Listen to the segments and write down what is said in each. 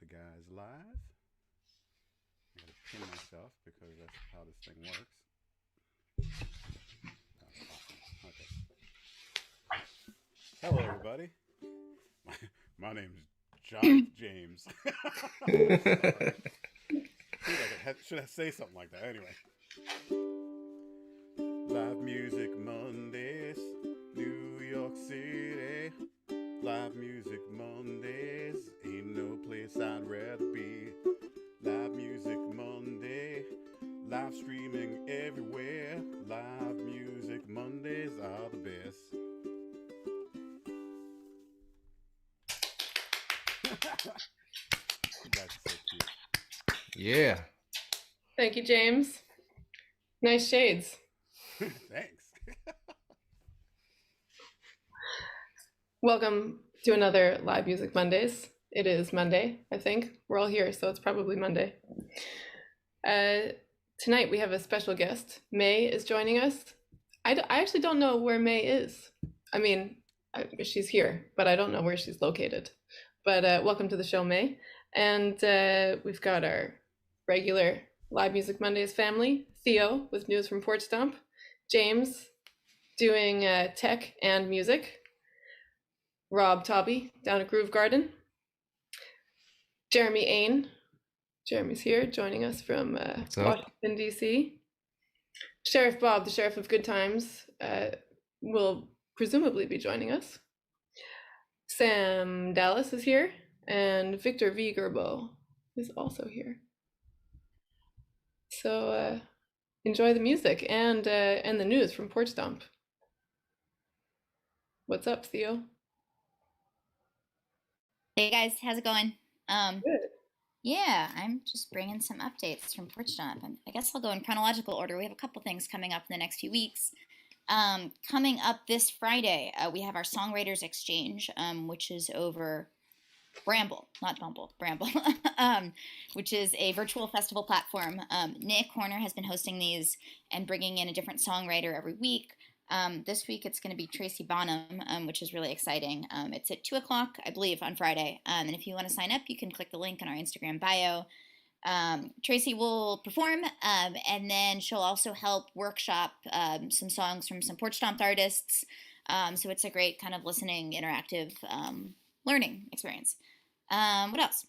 the guys live. I gotta pin myself because that's how this thing works. Oh, awesome. Okay. Hello, everybody. My name's John James. Should I say something like that? Anyway. Live Music Mondays, New York City. Live Music Mondays, ain't no place I'd rather be. Live Music Monday, live streaming everywhere. Live Music Mondays are the best. You guys are so cute. Yeah. Thank you, James. Nice shades. Thanks. Welcome to another Live Music Mondays. It is Monday, I think. We're all here, so it's probably Monday. Tonight we have a special guest. May is joining us. I actually don't know where May is. I mean, she's here, but I don't know where she's located. But welcome to the show, May. And we've got our regular Live Music Mondays family, Theo with news from Porch, Stomp, James doing tech and music, Rob Taube down at Groove Garden, Jeremy Ain. Jeremy's here joining us from Washington, D.C. Sheriff Bob, the Sheriff of Goodtimes, will presumably be joining us. Sam Dallas is here, and Victor V. Gurbo is also here. So enjoy the music and the news from Porch Stomp. What's up, Theo? Hey guys, how's it going? Good. Yeah, I'm just bringing some updates from Porch Stomp. I guess I'll go in chronological order. We have a couple things coming up in the next few weeks. Coming up this Friday, we have our Songwriters Exchange, which is over Bramble, not Bumble, Bramble, which is a virtual festival platform. Nick Horner has been hosting these and bringing in a different songwriter every week. This week it's going to be Tracy Bonham, which is really exciting. It's at 2 o'clock, I believe, on Friday. And if you want to sign up, you can click the link in our Instagram bio. Tracy will perform, and then she'll also help workshop some songs from some Porch Stomp artists. So it's a great kind of listening, interactive learning experience. What else?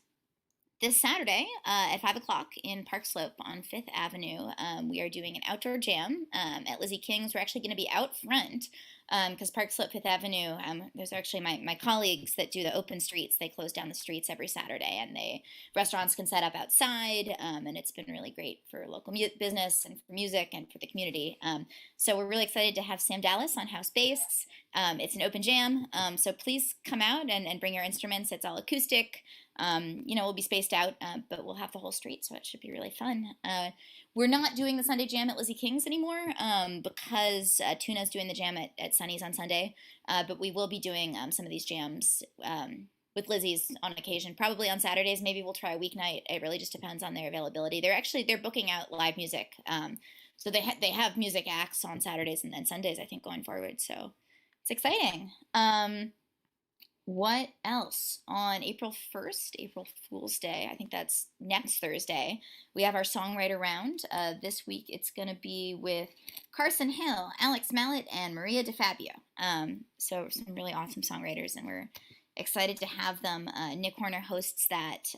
This Saturday at 5 o'clock in Park Slope on 5th Avenue, we are doing an outdoor jam at Lizzie King's. We're actually going to be out front because Park Slope, 5th Avenue, there's actually my colleagues that do the open streets. They close down the streets every Saturday, and restaurants can set up outside, and it's been really great for local business and for music and for the community. So we're really excited to have Sam Dallas on house bass. It's an open jam, so please come out and bring your instruments. It's all acoustic. We'll be spaced out, but we'll have the whole street, so it should be really fun. We're not doing the Sunday jam at Lizzie King's anymore because Tuna's doing the jam at Sunny's on Sunday, but we will be doing some of these jams with Lizzie's on occasion, probably on Saturdays. Maybe we'll try a weeknight. It really just depends on their availability. They're booking out live music, so they have music acts on Saturdays and then Sundays, I think, going forward, so it's exciting. What else? On April 1st, April Fool's Day, I think that's next Thursday, we have our songwriter round. This week it's going to be with Carson Hill, Alex Mallet, and Maria DeFabio. So some really awesome songwriters, and we're excited to have them. Nick Horner hosts that.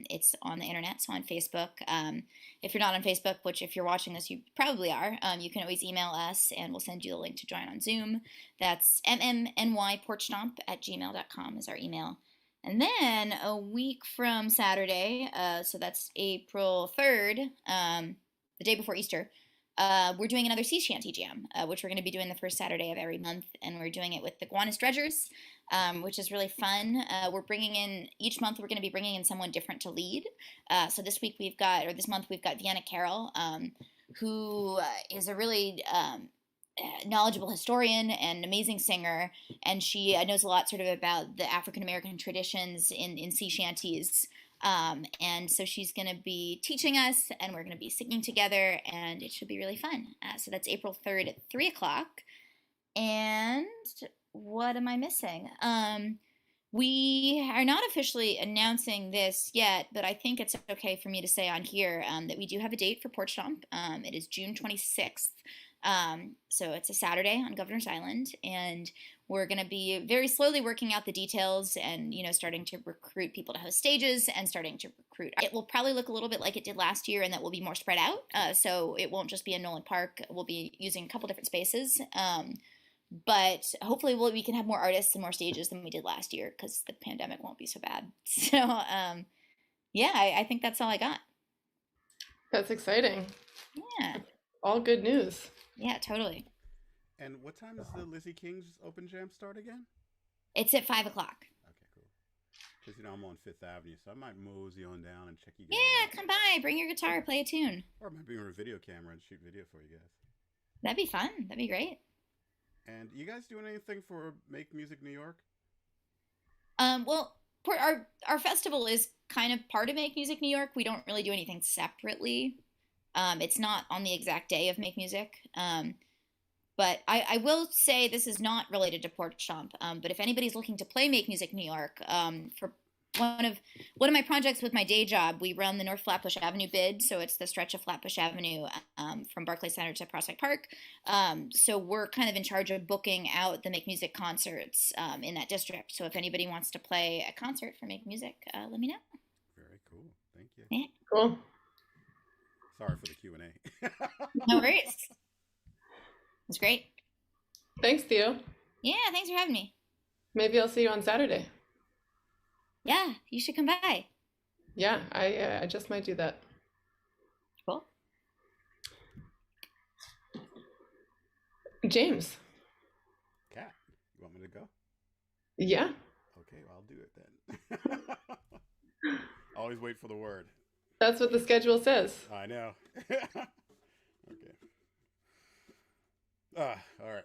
It's on the internet, so on Facebook. If you're not on Facebook, which if you're watching this, you probably are, you can always email us, and we'll send you the link to join on Zoom. That's mmnyporchstomp@gmail.com is our email. And then a week from Saturday, so that's April 3rd, the day before Easter, we're doing another sea shanty jam, which we're going to be doing the first Saturday of every month, and we're doing it with the Gowanus Dredgers, which is really fun. Each month we're going to be bringing in someone different to lead. So this month we've got Vienna Carroll, who is a really knowledgeable historian and amazing singer, and she knows a lot sort of about the African American traditions in sea shanties. And so she's going to be teaching us, and we're going to be singing together, and it should be really fun. So that's April 3rd at 3 o'clock. And what am I missing? We are not officially announcing this yet, but I think it's okay for me to say on here that we do have a date for Porch Stomp. It is June 26th. So it's a Saturday on Governor's Island, and we're going to be very slowly working out the details and, starting to recruit people to host stages and starting to recruit. It will probably look a little bit like it did last year, and that will be more spread out. So it won't just be in Nolan Park. We'll be using a couple different spaces. But hopefully we can have more artists and more stages than we did last year because the pandemic won't be so bad. So, yeah, I think that's all I got. That's exciting. Yeah. All good news. Yeah, totally. And what time does the Lizzie King's Open Jam start again? It's at 5:00. Okay, cool. Because, I'm on 5th Avenue, so I might mosey on down and check you guys out. Come by. Bring your guitar. Play a tune. Or I might bring a video camera and shoot video for you guys. That'd be fun. That'd be great. And you guys doing anything for Make Music New York? Well, our festival is kind of part of Make Music New York. We don't really do anything separately. It's not on the exact day of Make Music. But I will say this is not related to Porch Stomp. But if anybody's looking to play Make Music New York, for one of my projects with my day job, we run the North Flatbush Avenue bid. So it's the stretch of Flatbush Avenue from Barclays Center to Prospect Park. So we're kind of in charge of booking out the Make Music concerts in that district. So if anybody wants to play a concert for Make Music, let me know. Very cool. Thank you. Yeah. Cool. Sorry for the Q&A. No worries. It's great. Thanks, Theo. Yeah, thanks for having me. Maybe I'll see you on Saturday. Yeah, you should come by. Yeah, I just might do that. Cool. James. Kat, you want me to go? Yeah. Okay, well, I'll do it then. Always wait for the word. That's what the schedule says. I know. Okay. All right.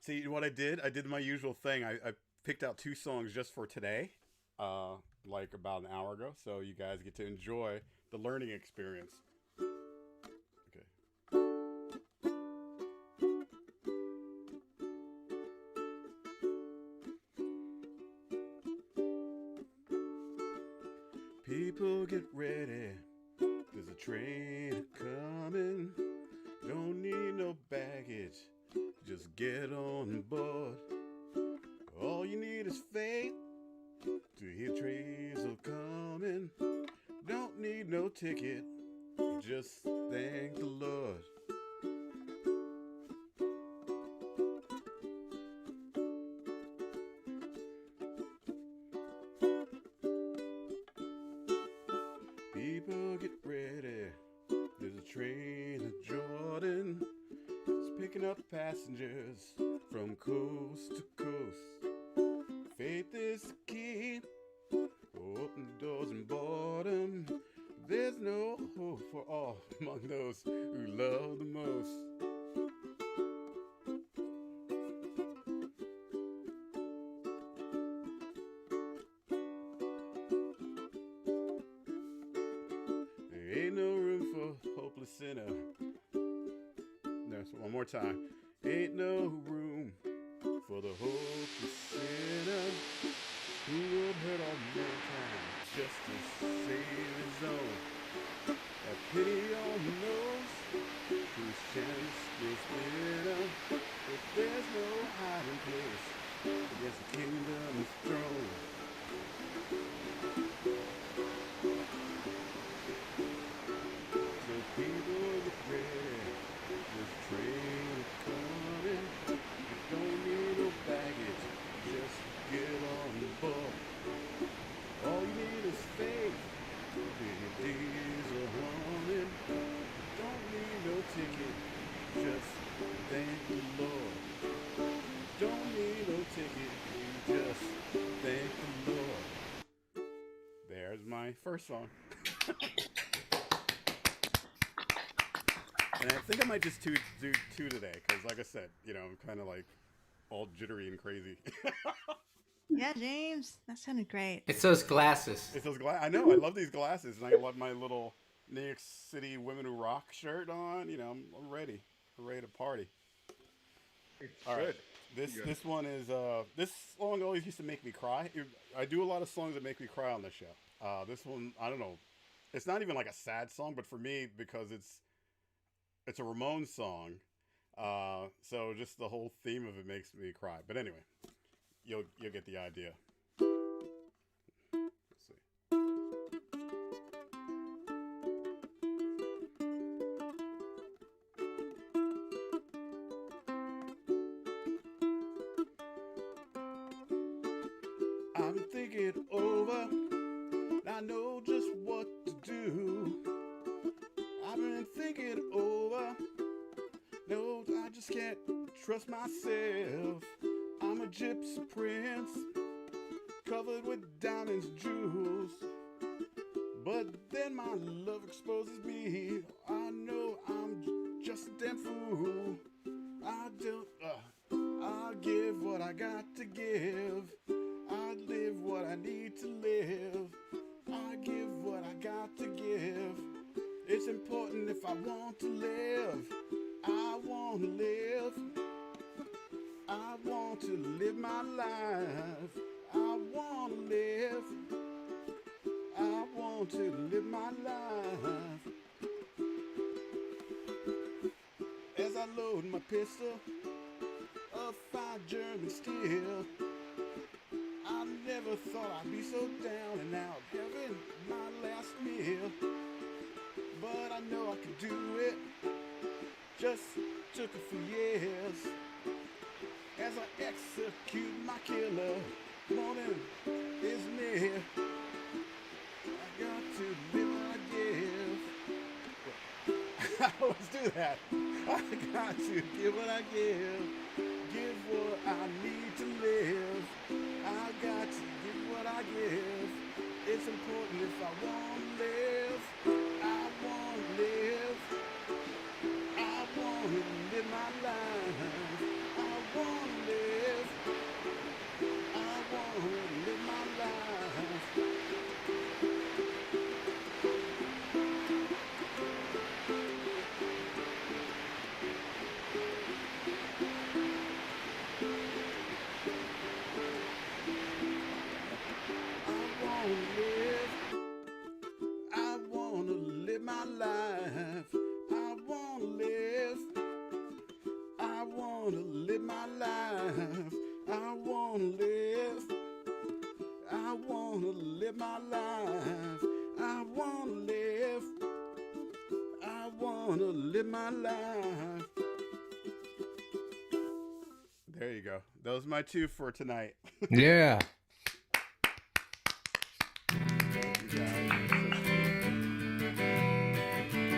See what I did? I did my usual thing. I picked out 2 songs just for today, like about an hour ago, so you guys get to enjoy the learning experience. Okay. People get ready. There's a train coming. Don't need no baggage. Just get on board. All you need is faith to hear trains are coming. Don't need no ticket. Just thank the Lord. People get ready. There's a train to Jordan. It's picking up passengers from coast to coast. Faith is the key. Open the doors and board 'em. There's no hope for all among those who love the most. There ain't no room for hopeless sinner. That's one more time. Ain't no room for the hopeless sinner who would hurt all mankind just to save his own. Have pity on those whose chance is bitter, but there's no hiding place against the kingdom's throne. So people get ready, this train is coming. You don't need no baggage, just get on board. All you need is faith, your days are running. Don't need no ticket, just thank the Lord. Don't need no ticket, you just thank the Lord. There's my first song. And I think I might just do 2 today, because like I said, I'm kind of like all jittery and crazy. Yeah, James, that sounded great. It's those glasses. It's those glasses. I know, I love these glasses, and I love my little New York City Women Who Rock shirt on. I'm ready. I'm ready to party. It's all right. This one is this song always used to make me cry. I do a lot of songs that make me cry on this show. This one, I don't know. It's not even like a sad song, but for me, because it's a Ramones song, so just the whole theme of it makes me cry. But anyway, you'll get the idea. Let's see. I'm thinking over, I know just what to do. I've been thinking over, no, I just can't trust myself. I'm a gypsy prince, covered with diamonds and jewels. But then my love exposes me. I know I'm just a damn fool. I'll give what I got to give. I live what I need to live. I give what I got to give. It's important if I want to live. I want to live. I want to live my life. I want to live. I want to live my life. As I load my pistol, a fine German steel. I never thought I'd be so down and out, having my last meal. But I know I could do it, just took a few years. As I execute my killer, morning is near. I got to live what I give. I always do that. I got to give what I give what I need to live. I got to give what I give. It's important if I want to live. I want to live. I want to live my life. I want to live. I want to live my life. I want to live my life. I want to live. I want to live my life. I want to live. I want to live my life. I want to live. I want to live my life. There you go. Those are my two for tonight. Yeah.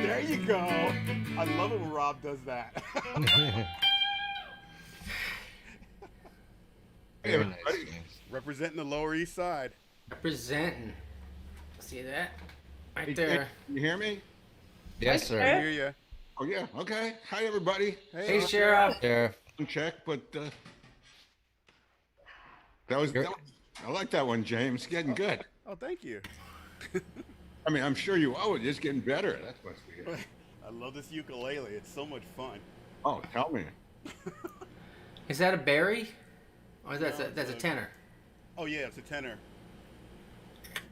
There you go. I love it when Rob does that. Very nice. Representing the Lower East Side. Representing. See that? Right Hey, there. Can you hear me? Yes, I sir. hear you. Oh, yeah. Okay. Hi, everybody. Hey, Sheriff. Sheriff. Check, but I like that one, James. Getting good. Oh, thank you. I mean, I'm sure you owe it. Just getting better. That's what's weird. I love this ukulele. It's so much fun. Oh, tell me. Is that a berry? Or that's No, a tenor? Oh yeah, it's a tenor.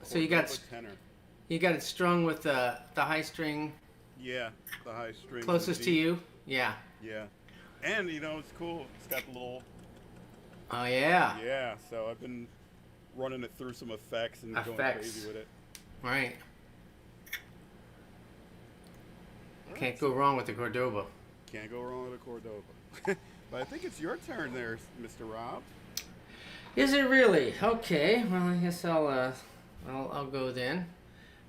So you got tenor. you got it strung with the high string Yeah, the high string. closest to you? Yeah. Yeah, and you know it's cool. It's got the little. Oh yeah. Yeah, so I've been running it through some effects and going Effects. crazy with it. Right. Can't go wrong with the Gurbo. Can't go wrong with a Cordova. But I think it's your turn there, Mr. Rob. Is it really? Okay. Well, I guess I'll go then.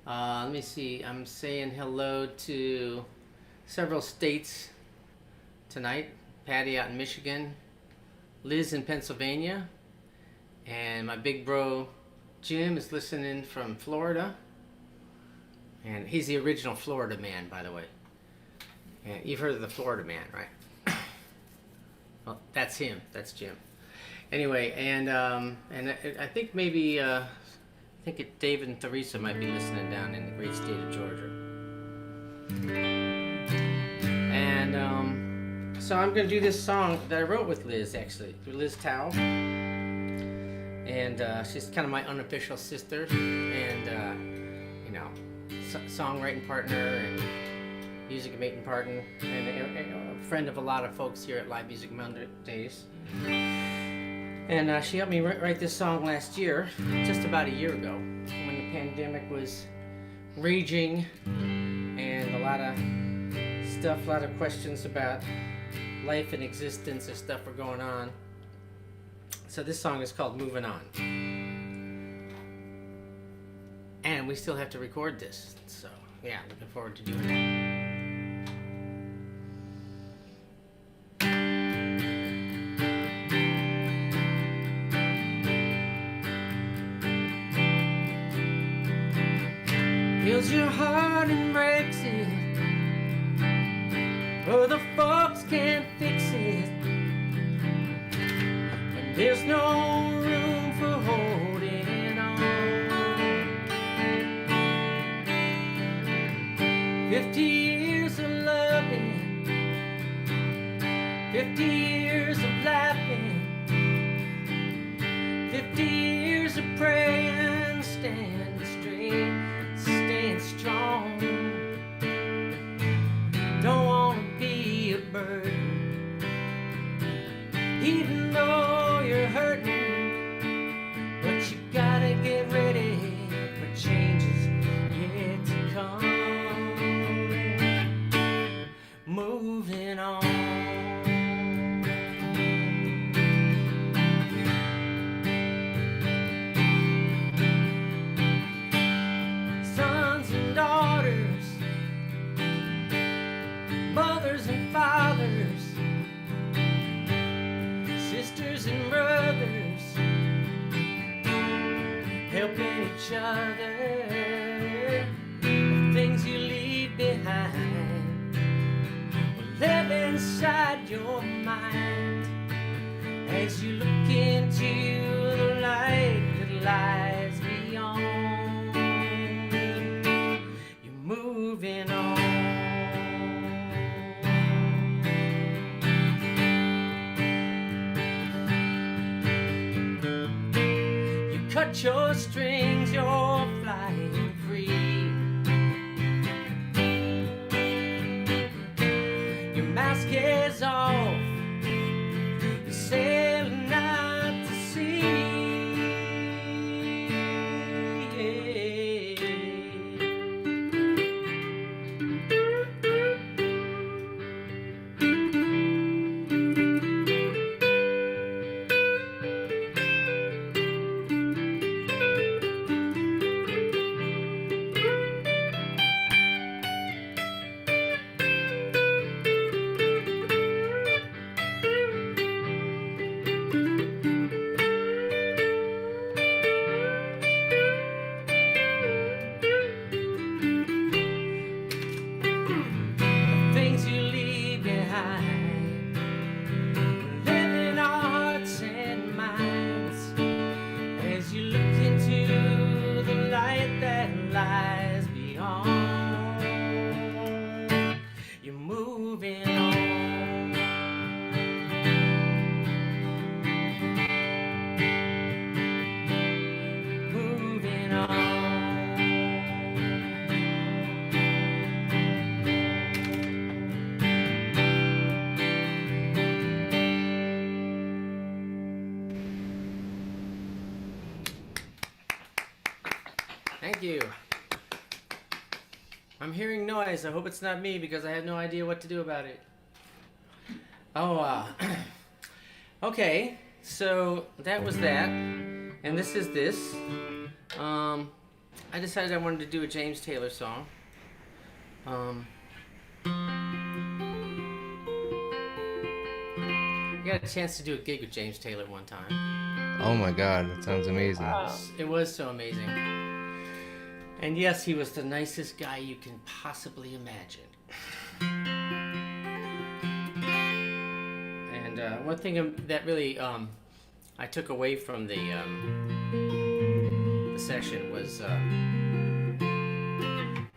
Let me see. I'm saying hello to several states tonight. Patty out in Michigan, Liz in Pennsylvania, and my big bro Jim is listening from Florida. And he's the original Florida man, by the way. And you've heard of the Florida man, right? Well, that's him. That's Jim. Anyway, and I think maybe David and Theresa might be listening down in the great state of Georgia. And So I'm gonna do this song that I wrote with Liz, actually, with Liz Taube, and she's kind of my unofficial sister, and you know, songwriting partner and music making partner, and a friend of a lot of folks here at Live Music Mondayz. And she helped me write this song last year, just about a year ago, when the pandemic was raging, and a lot of stuff, a lot of questions about life and existence and stuff were going on. So this song is called Moving On. And we still have to record this. So yeah, looking forward to doing that. Heals your heart and breaks it. Other folks can't fix it. And there's no room for holding on. 50 years of loving, 50 years of laughing, 50 years of praying, standing straight, staying strong. Don't wanna be a burden, even though you're hurting, but you gotta get ready for changes yet to come. Moving on. Sons and daughters, mothers and fathers, sisters and brothers, helping each other. The things you leave behind will live inside your mind as you look into the light that lies beyond. You're moving on. Cut your strings, you're flying free. Your mask is off, you're sailing out to sea. Thank you. I'm hearing noise. I hope it's not me because I have no idea what to do about it. Oh, okay. So that was that. And this is this. I decided I wanted to do a James Taylor song. I got a chance to do a gig with James Taylor one time. Oh my god, that sounds amazing. It was so amazing. And yes, he was the nicest guy you can possibly imagine. And one thing that really I took away from the session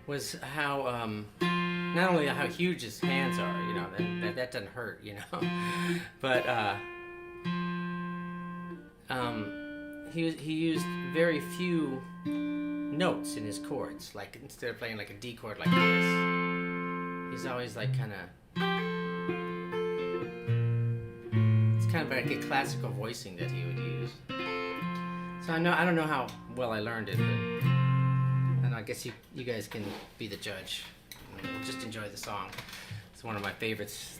was how not only how huge his hands are, you know, that doesn't hurt, you know, but he used very few notes in his chords. Like instead of playing like a D chord like this, he's always like kind of. It's kind of like a classical voicing that he would use. So I don't know how well I learned it, but I guess you guys can be the judge. Just enjoy the song. It's one of my favorites.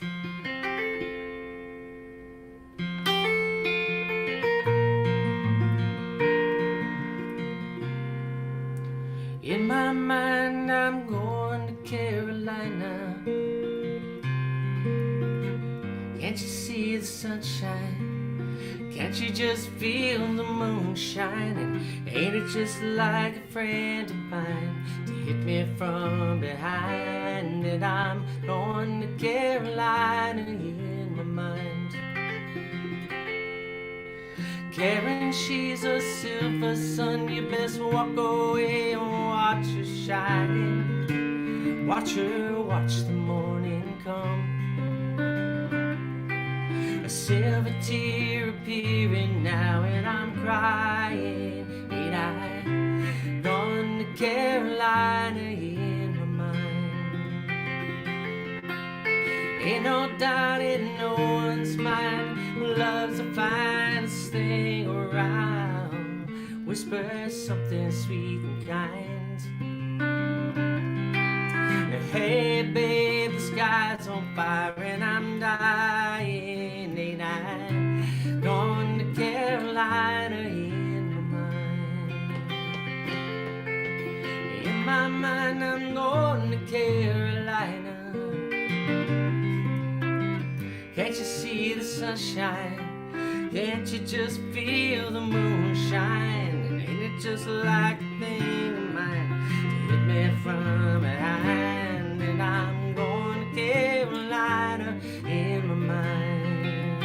In my mind, I'm going to Carolina. Can't you see the sunshine? Can't you just feel the moon shining? Ain't it just like a friend of mine to hit me from behind? And I'm going to Carolina in my mind. Karen, she's a silver sun. You best walk away and watch her shining. Watch her watch the morning come. A silver tear appearing now, and I'm crying. Ain't I gone to Carolina in my mind? Ain't no doubt in no one's mind. Love's the finest thing around. Whisper something sweet and kind. Hey babe, the sky's on fire and I'm dying. Ain't I gone to Carolina in my mind? In my mind I'm going to Carolina. Can't you see the sunshine? Can't you just feel the moonshine? And ain't it just like a thing of mine to hit me from behind? And I'm going to Carolina in my mind.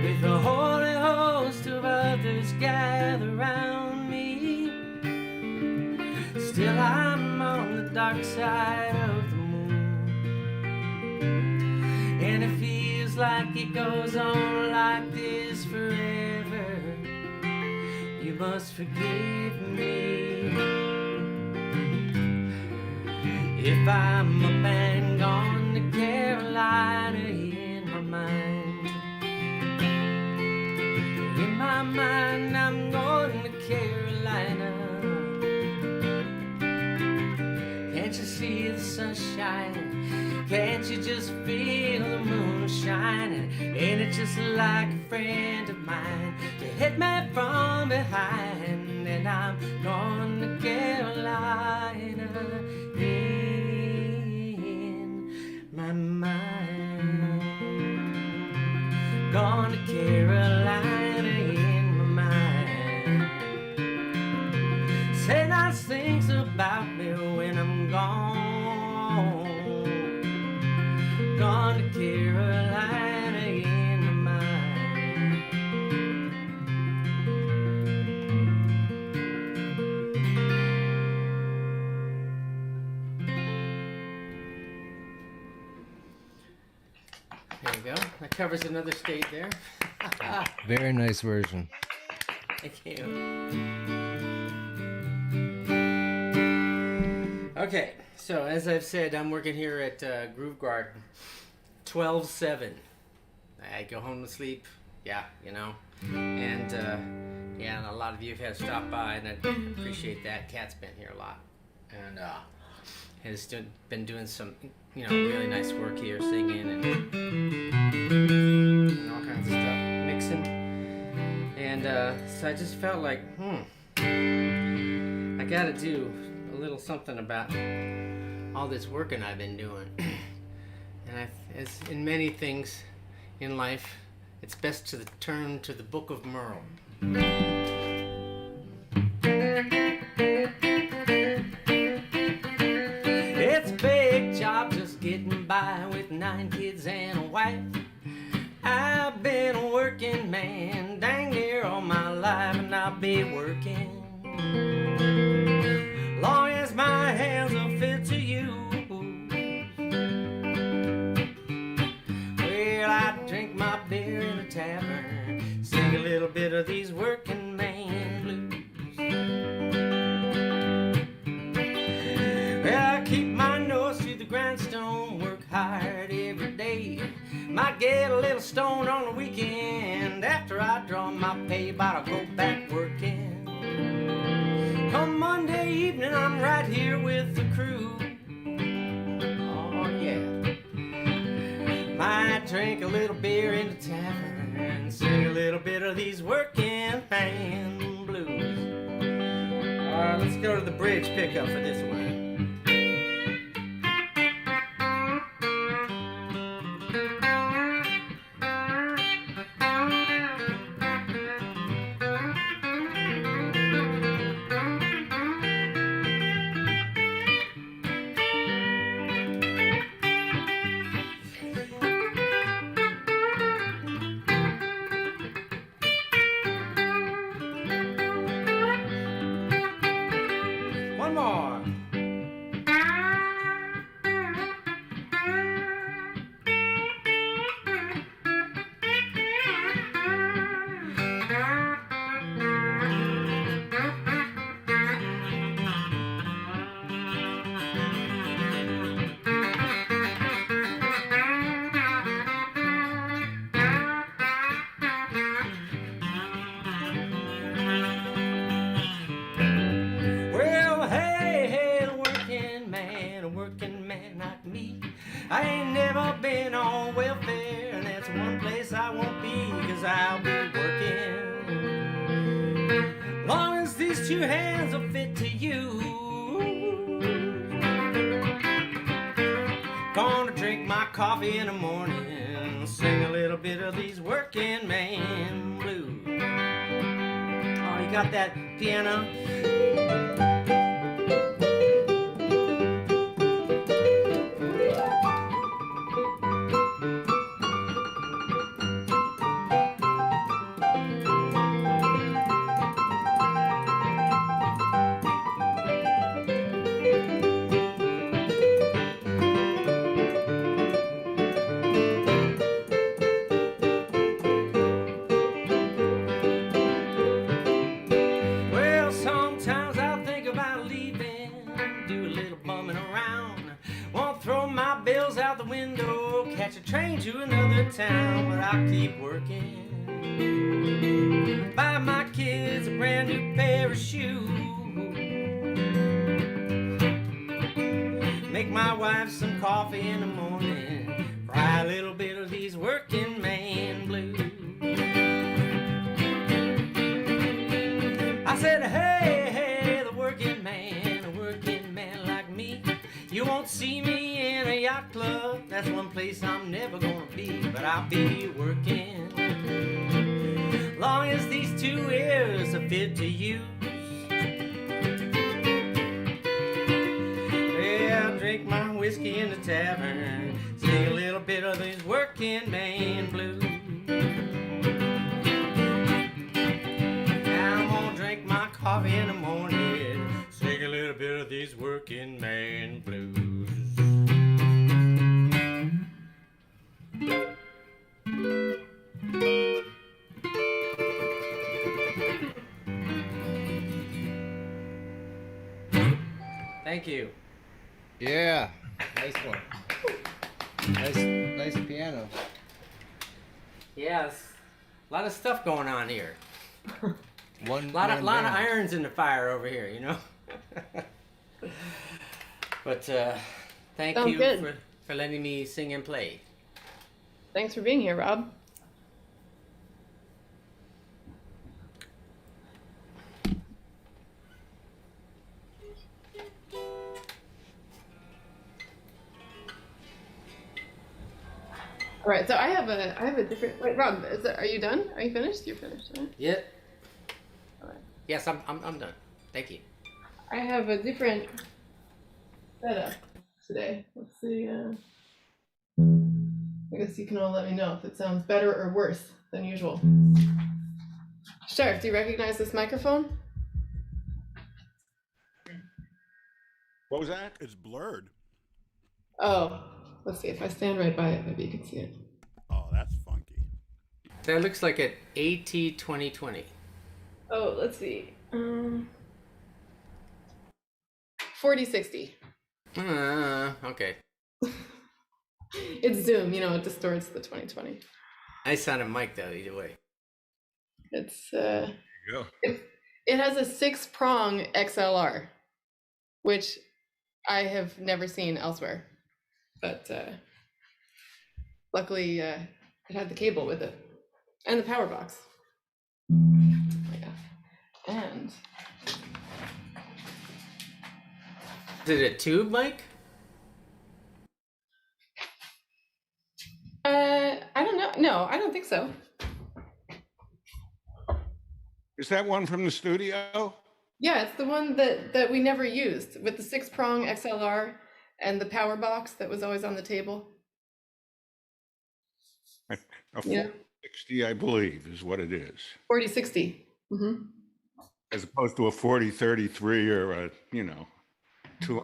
With a holy host of others gather around me, still I'm on the dark side of the moon. And it feels like it goes on like this forever. You must forgive me if I'm a man gone to Carolina in my mind. In my mind I'm going to Carolina. Can't you see the sunshine? Can't you just feel the moon shining? Ain't it just like a friend of mine to hit me from behind? And I'm going to Carolina in my mind. Going to Carolina in my mind. Say nice things about me when I'm gone. Gone to Carolina in my mind. There you go. That covers another state there. Very nice version. Thank you. Okay, so as I've said, I'm working here at Groove Garden 12/7. I go home to sleep, yeah, you know, and yeah, a lot of you have stopped by, and I appreciate that. Kat's been here a lot, and has been doing some, you know, really nice work here, singing and all kinds of stuff, mixing, and so I just felt like, I gotta do a little something about all this working I've been doing. And as in many things in life, it's best to turn to the Book of Merle. It's a big job just getting by with 9 kids and a wife. I've been a working man dang near all my life, and I'll be working long as my hands will fit to use. Might get a little stoned on the weekend. After I draw my pay, but I'll go back working. Come Monday evening, I'm right here with the crew. Oh yeah. Might drink a little beer in the tavern and sing a little bit of these working man blues. Alright, let's go to the bridge pickup for this one. One more. Well, hey, hey, a working man like me. I ain't never been on welfare, and that's one place I won't be, 'cause I'll be working. Long as these two hands will fit to you. Gonna drink my coffee in the morning, sing a little bit of these working man blues. Oh, you got that piano? Well, sometimes I'll think about leaving, do a little bumming around. Won't throw my bills out the window, catch a train to another town, but I'll keep working. Buy my kids a brand new pair of shoes. Make my wife some coffee in the morning, fry a little bit of these working man blues. I said, hey, hey, the working man like me. You won't see me in a yacht club, that's one place I'm never gonna be, but I'll be working. Long as these two ears are fit to use. Yeah, I'll drink my whiskey in the tavern, sing a little bit of these working man blues. Drink my coffee in the morning, sing a little bit of these working man blues. Thank you. Yeah, nice one. Nice piano. Yes, a lot of stuff going on here. One lot of man. irons in the fire over here, you know. But thank Sounds you good. for letting me sing and play. Thanks for being here, Rob. All right, so I have a different. Wait, Rob, are you done? Are you finished? You're finished, right? Yep. All right. Yes, I'm done. Thank you. I have a different setup today. Let's see. I guess you can all let me know if it sounds better or worse than usual. Sheriff, do you recognize this microphone? What was that? It's blurred. Oh, let's see. If I stand right by it, maybe you can see it. Oh, that's funky. That looks like an AT 2020. Oh, let's see. 4060. Okay. It's Zoom, it distorts the 2020. Nice sounding mic though, either way. It's There you go. it has a 6-prong XLR, which I have never seen elsewhere. But luckily it had the cable with it and the power box. Yeah. And Is it a tube mic? I don't know. No, I don't think so. Is that one from the studio? Yeah, it's the one that we never used with the 6-prong XLR and the power box that was always on the table. A Yeah. 4060, I believe, is what it is. 4060. As opposed to a 4033 or a, 200.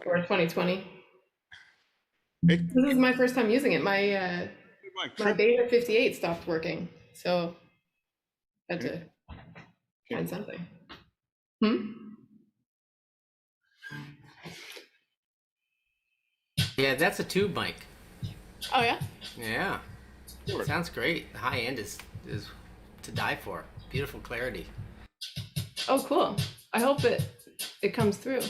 Or 2020. It, This is my first time using it. My trip- Beta 58 stopped working, so I had to find something. Yeah, that's a tube mic. Oh yeah. Yeah. Sounds great. The high end is to die for. Beautiful clarity. Oh cool. I hope it comes through.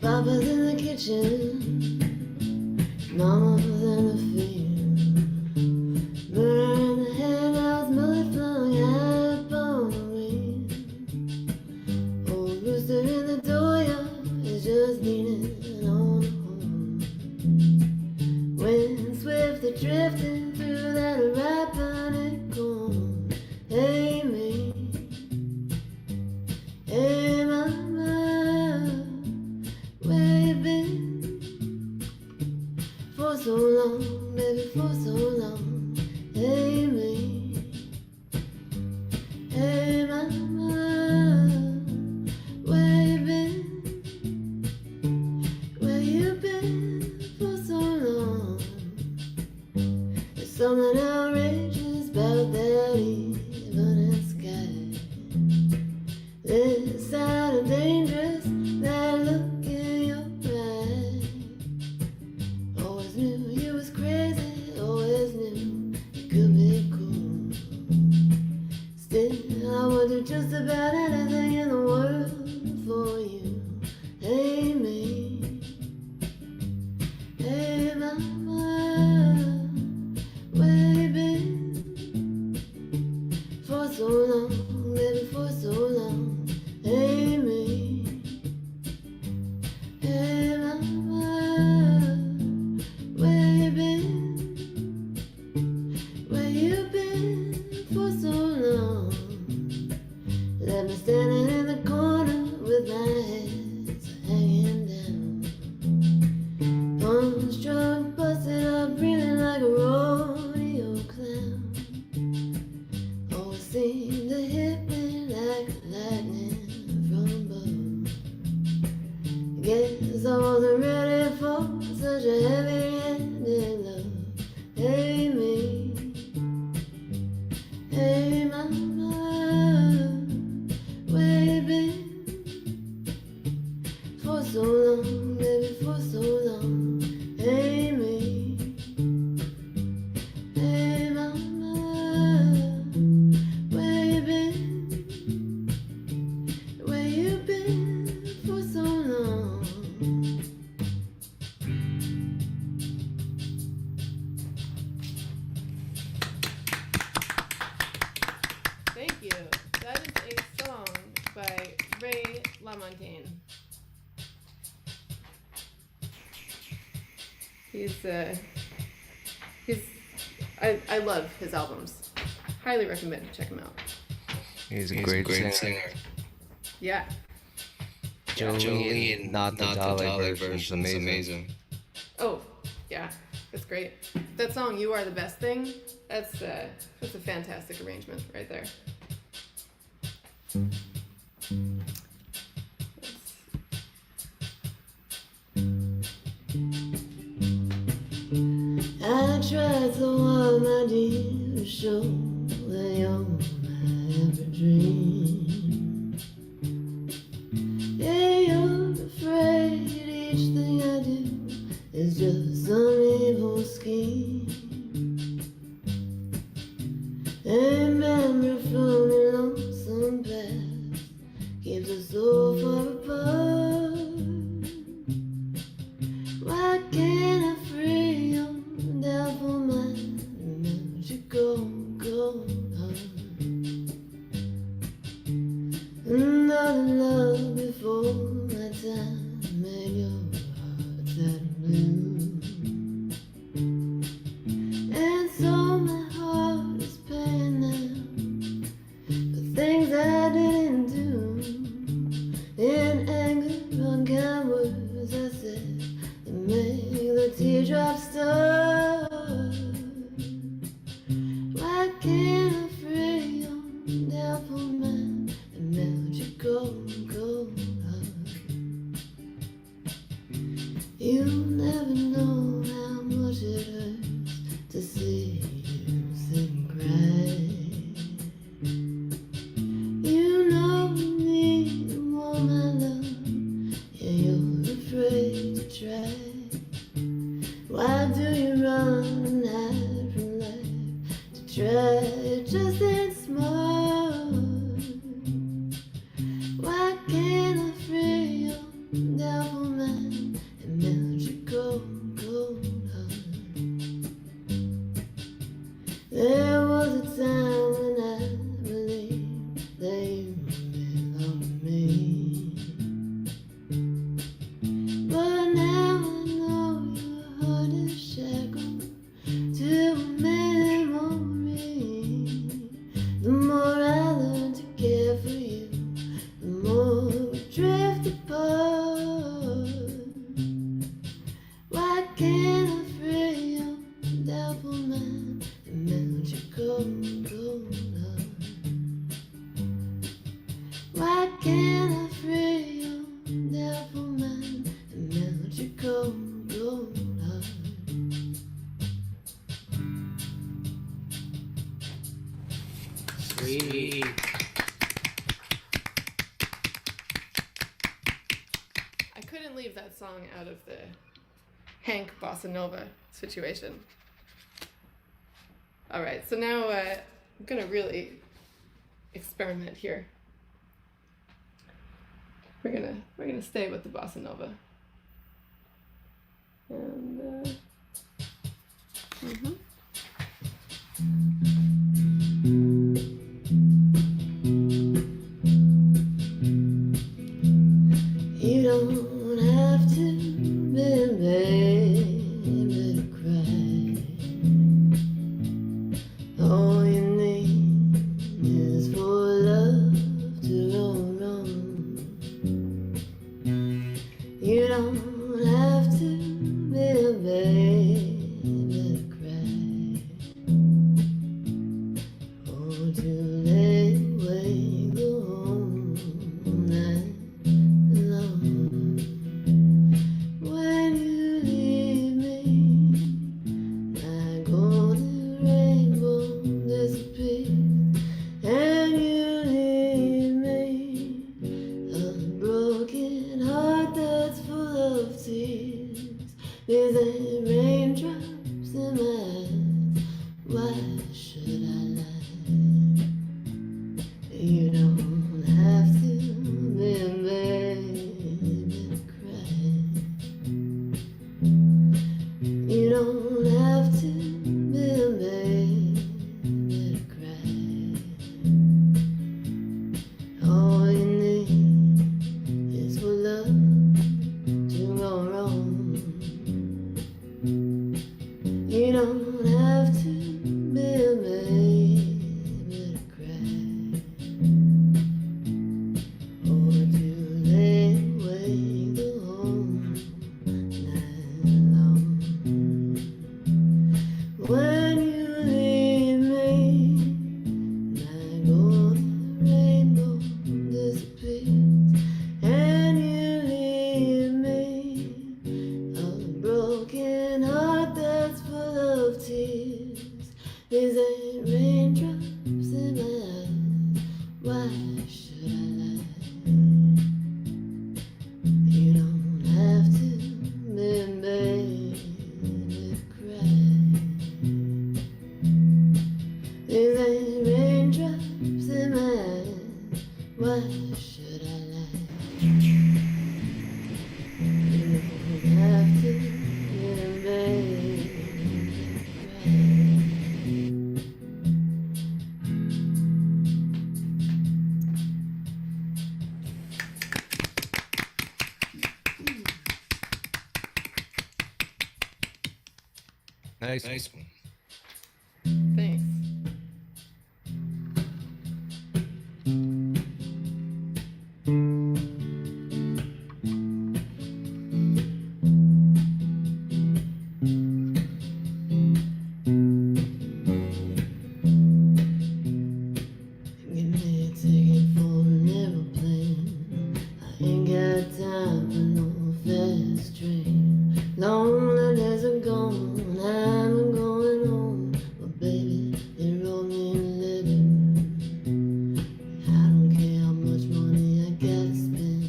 Papa's in the kitchen, Mama was in the field. Murder in the hen house, mother flung out on the wind. Old rooster in the dooryard is just leaning on the horn. Wind swift a drifting through that ripening corn. Hey me, hey mama, where you been? For so long, baby, for so long. Hey me, hey mama, where you been? Where you been for so long? There's something outrageous about that evening sky. This sad and dangerous, that look in your eye. Always knew you was crazy, always knew you could be cool. Still, I would do just about anything in the world for you. Hey me, hey mama, where you been? For so long, baby, for so long. Hey me, hey mama, where you been? Where you been for so long? Let me standing in the corner with my head hanging down. Unstruck, busted up, breathing like a rodeo clown. Always seemed to hit me like lightning from above. Guess I wasn't ready for such a heavy-handed love. Hey me, hey mama, where you been? For so long, baby, for so long. Hey me, hey mama, where you been? Where you been for so long? Thank you. That is a song by Ray LaMontagne. I love his albums. Highly recommend check him out. He's a great singer. Yeah. Jolene, not the Dolly version, is amazing. Oh, yeah. That's great. That song "You Are the Best Thing," that's a fantastic arrangement right there. I tried so hard, my dear, to show that you're my every dream. Yeah, you're afraid each thing I do is just some evil scheme. A memory from your lonesome past keeps us so far apart. Why can't I free your doubtful mind and let you go on? Another love before my time made your heart sad and blue. And so my heart is paying now for things I didn't do. In anger, unkind words I said that make the teardrops start. Why can't I free your doubtful mind and melt your cold heart? You'll never know how much it hurts to see you sit and cry. You know you need more, my love, yeah, you're afraid to try. Why do you run and hide from life to try? It just ain't smart. Why can't I free your doubtful mind and melt your cold heart? There was a time when I believed that you belonged to me, but now I know your heart is shackled to a memory. The more I learn to care for you, the more we drift apart. Why can't I free your doubtful mind and melt your cold heart? Why can't I free your doubtful mind and melt your cold heart? Sweet. I couldn't leave that song out of the Hank Bossa Nova situation. All right, so now I'm gonna really experiment here. We're gonna stay with the Bossa Nova. And You don't have to be a baby to cry. All you need is for love to go wrong. You don't have to be a baby to cry. These ain't raindrops in my eyes. Why should I lie? You don't have to be made to cry. These ain't raindrops in my eyes. Why should I lie? You don't have to be made to Nice. Thanks. Give me a ticket for an aeroplane. I ain't got time for no fast train. Lonely days are gone, I'm going home. But baby, they wrote me a letter. I don't care how much money I gotta spend.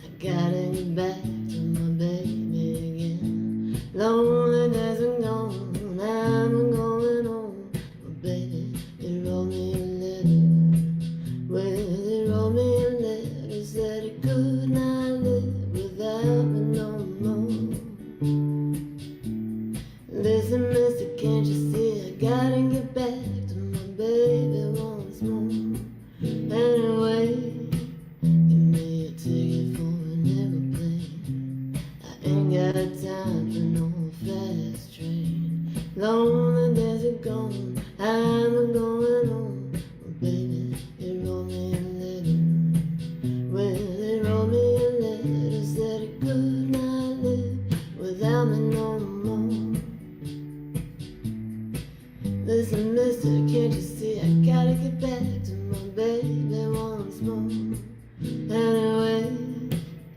I gotta get back to my baby again. Lonely days are gone, I'm going home. But baby, they wrote me a letter. Well, they wrote me a letter, said it could not live without me no more. Listen, mister, can't you see I gotta get back to my baby once more? Anyway, give me a ticket for an aeroplane. I ain't got time for no fast train. Lonely days are gone, I'm going home. But baby, they wrote me a letter. Well, they wrote me a letter, said it could not live without me no more. Listen, mister, can't you see I gotta get back to my baby once more? Anyway,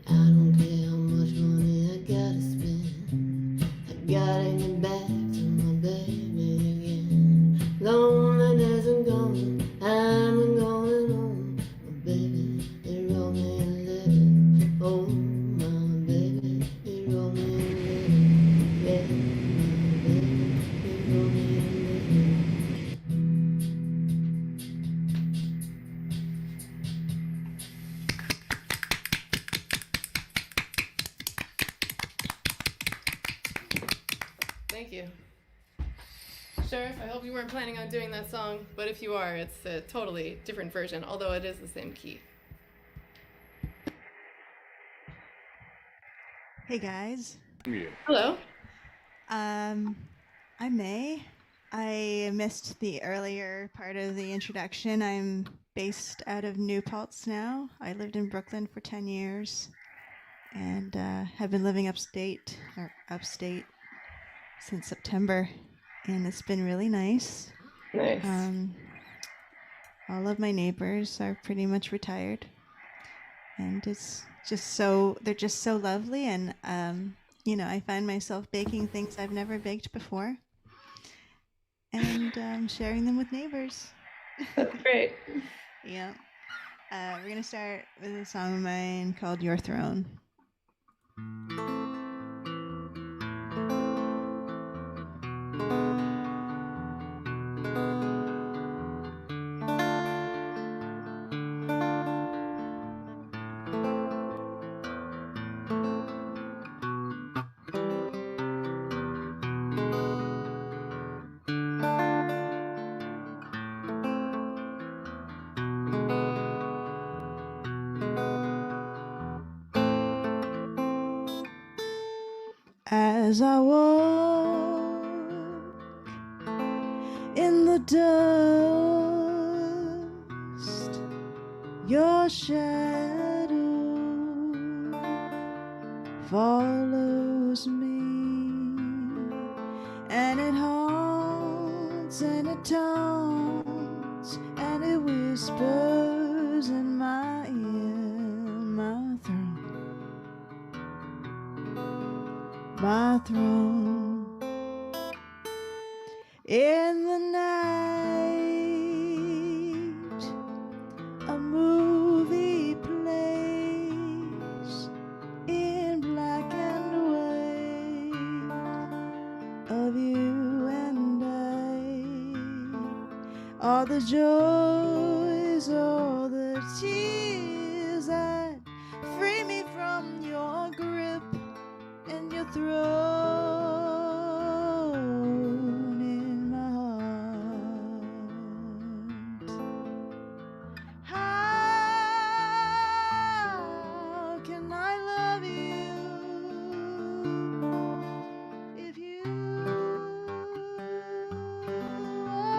I don't care how much money I gotta spend. I gotta get back to my baby again. Lonely days are gone, I'm going home. But baby, they wrote me a letter. Oh, my baby, they wrote me a letter. Yeah, my baby, they wrote me a letter. Thank you. Sheriff, I hope you weren't planning on doing that song, but if you are, it's a totally different version, although it is the same key. Hey guys. Yeah. Hello. I'm May. I missed the earlier part of the introduction. I'm based out of New Paltz now. I lived in Brooklyn for 10 years and have been living upstate since September, and it's been really nice. Nice. All of my neighbors are pretty much retired, and it's just they're just so lovely, and I find myself baking things I've never baked before and sharing them with neighbors. That's great. Yeah. We're gonna start with a song of mine called Your Throne. As I walk in the dust, your shadow follows me, and it haunts and it taunts and it whispers in my ear, my throne. in the night. A movie plays in black and white of you and I. All the joys, all the tears that free me from your grip and your throne in my heart. How can I love you if you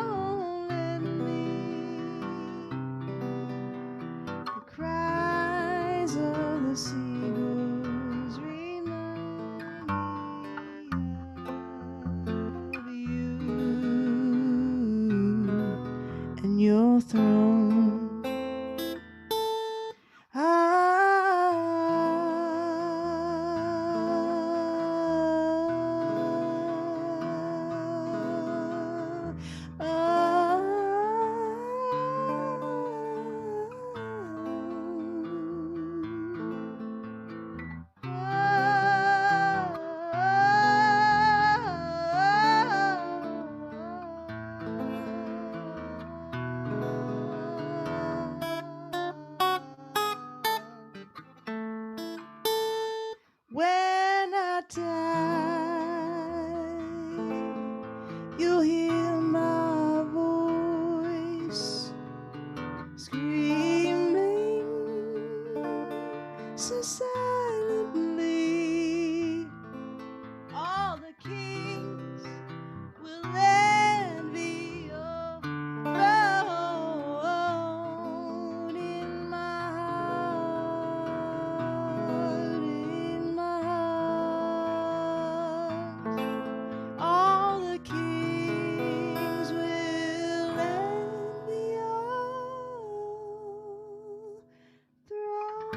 won't let me? The cries of the seagulls remind me of you and your throne. When I die, you'll hear my voice screaming so silently. All the kings will envy your throne in my heart, in my heart. All the kings will envy your throne.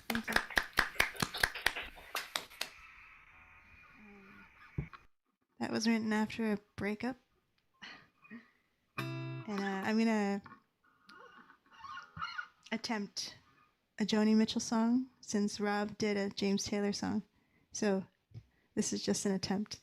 Thank you. That was written after a breakup. And I'm going to attempt a Joni Mitchell song since Rob did a James Taylor song. So this is just an attempt.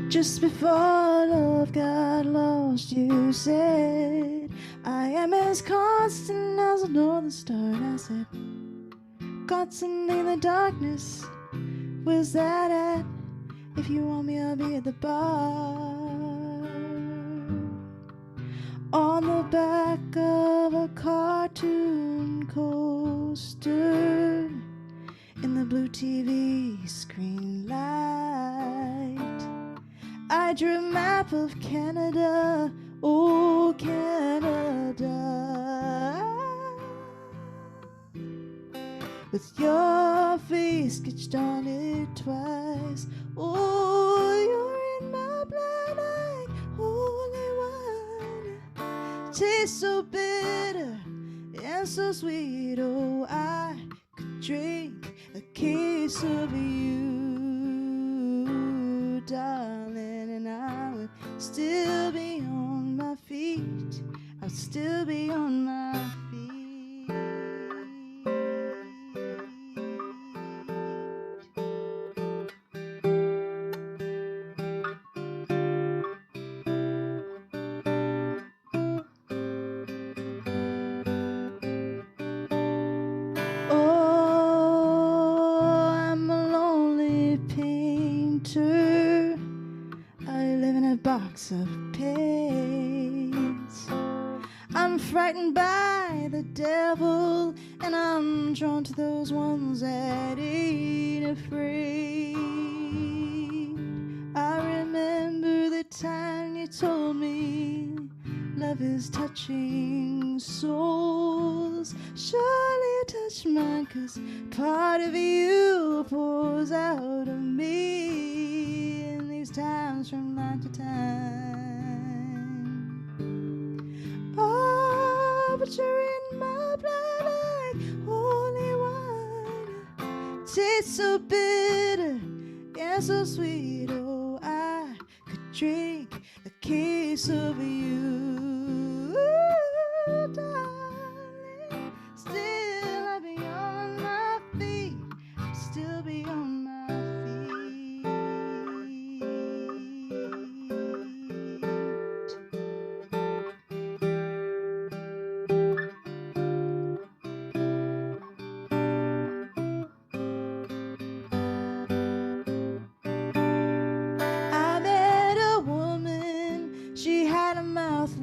Just before love got lost, you said, I am as constant as a northern star. And I said, constantly in the darkness, where's that at? If you want me, I'll be at the bar. On the back of a cartoon coaster, in the blue TV screen light, I drew a map of Canada, oh Canada, with your face sketched on it twice. Oh, you're in my blood like holy wine, tastes so bitter and so sweet. Oh, I could drink a case of you, darling, and I would still be on my feet. I'd still be on my feet. Oh, I'm a lonely painter. I live in a box of paints. I'm frightened by the devil, and I'm drawn to those ones that ain't afraid. I remember remember the time you told me love is touching souls. Surely you touch mine, 'cause part of you pours out of me in these times from time to time. Oh, but you're in my blood like holy wine. Tastes so bitter and so sweet. Oh, I could drink a case of you, darling. Still I'll be on my feet. Still be on my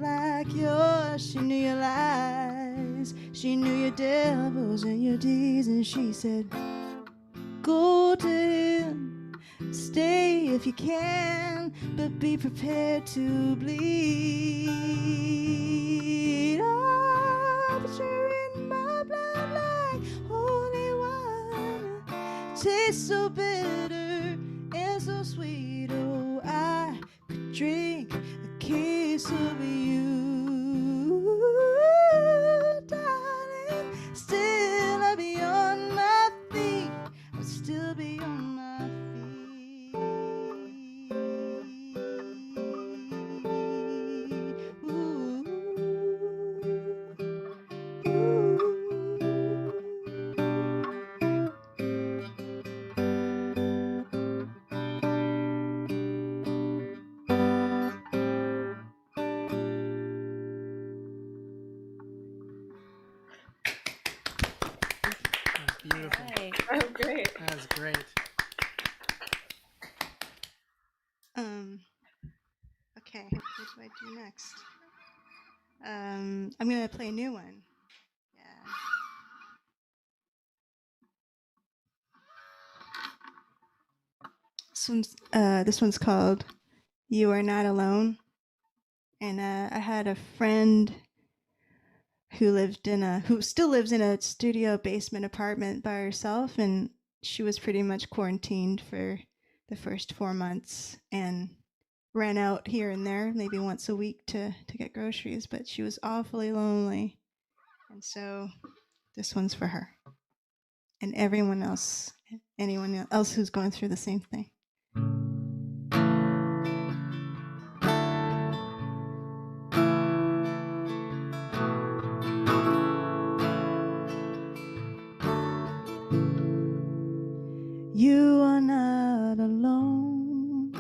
like yours. She knew your lies, she knew your devils and your deeds, and she said, go to him, stay if you can, but be prepared to bleed. Oh, but you're in my blood like holy wine. Tastes so bitter and so sweet. Oh, I could drink case of you, darling. Still I'll be on my feet. I'll still be on my feet. Ooh. Ooh. Beautiful. Right. That was great. That was great. Okay, what do I do next? I'm gonna play a new one. Yeah. This one's called "You Are Not Alone," and I had a friend who still lives in a studio basement apartment by herself, and she was pretty much quarantined for the first 4 months and ran out here and there maybe once a week to get groceries, but she was awfully lonely. And so this one's for her and anyone else who's going through the same thing. You are not alone.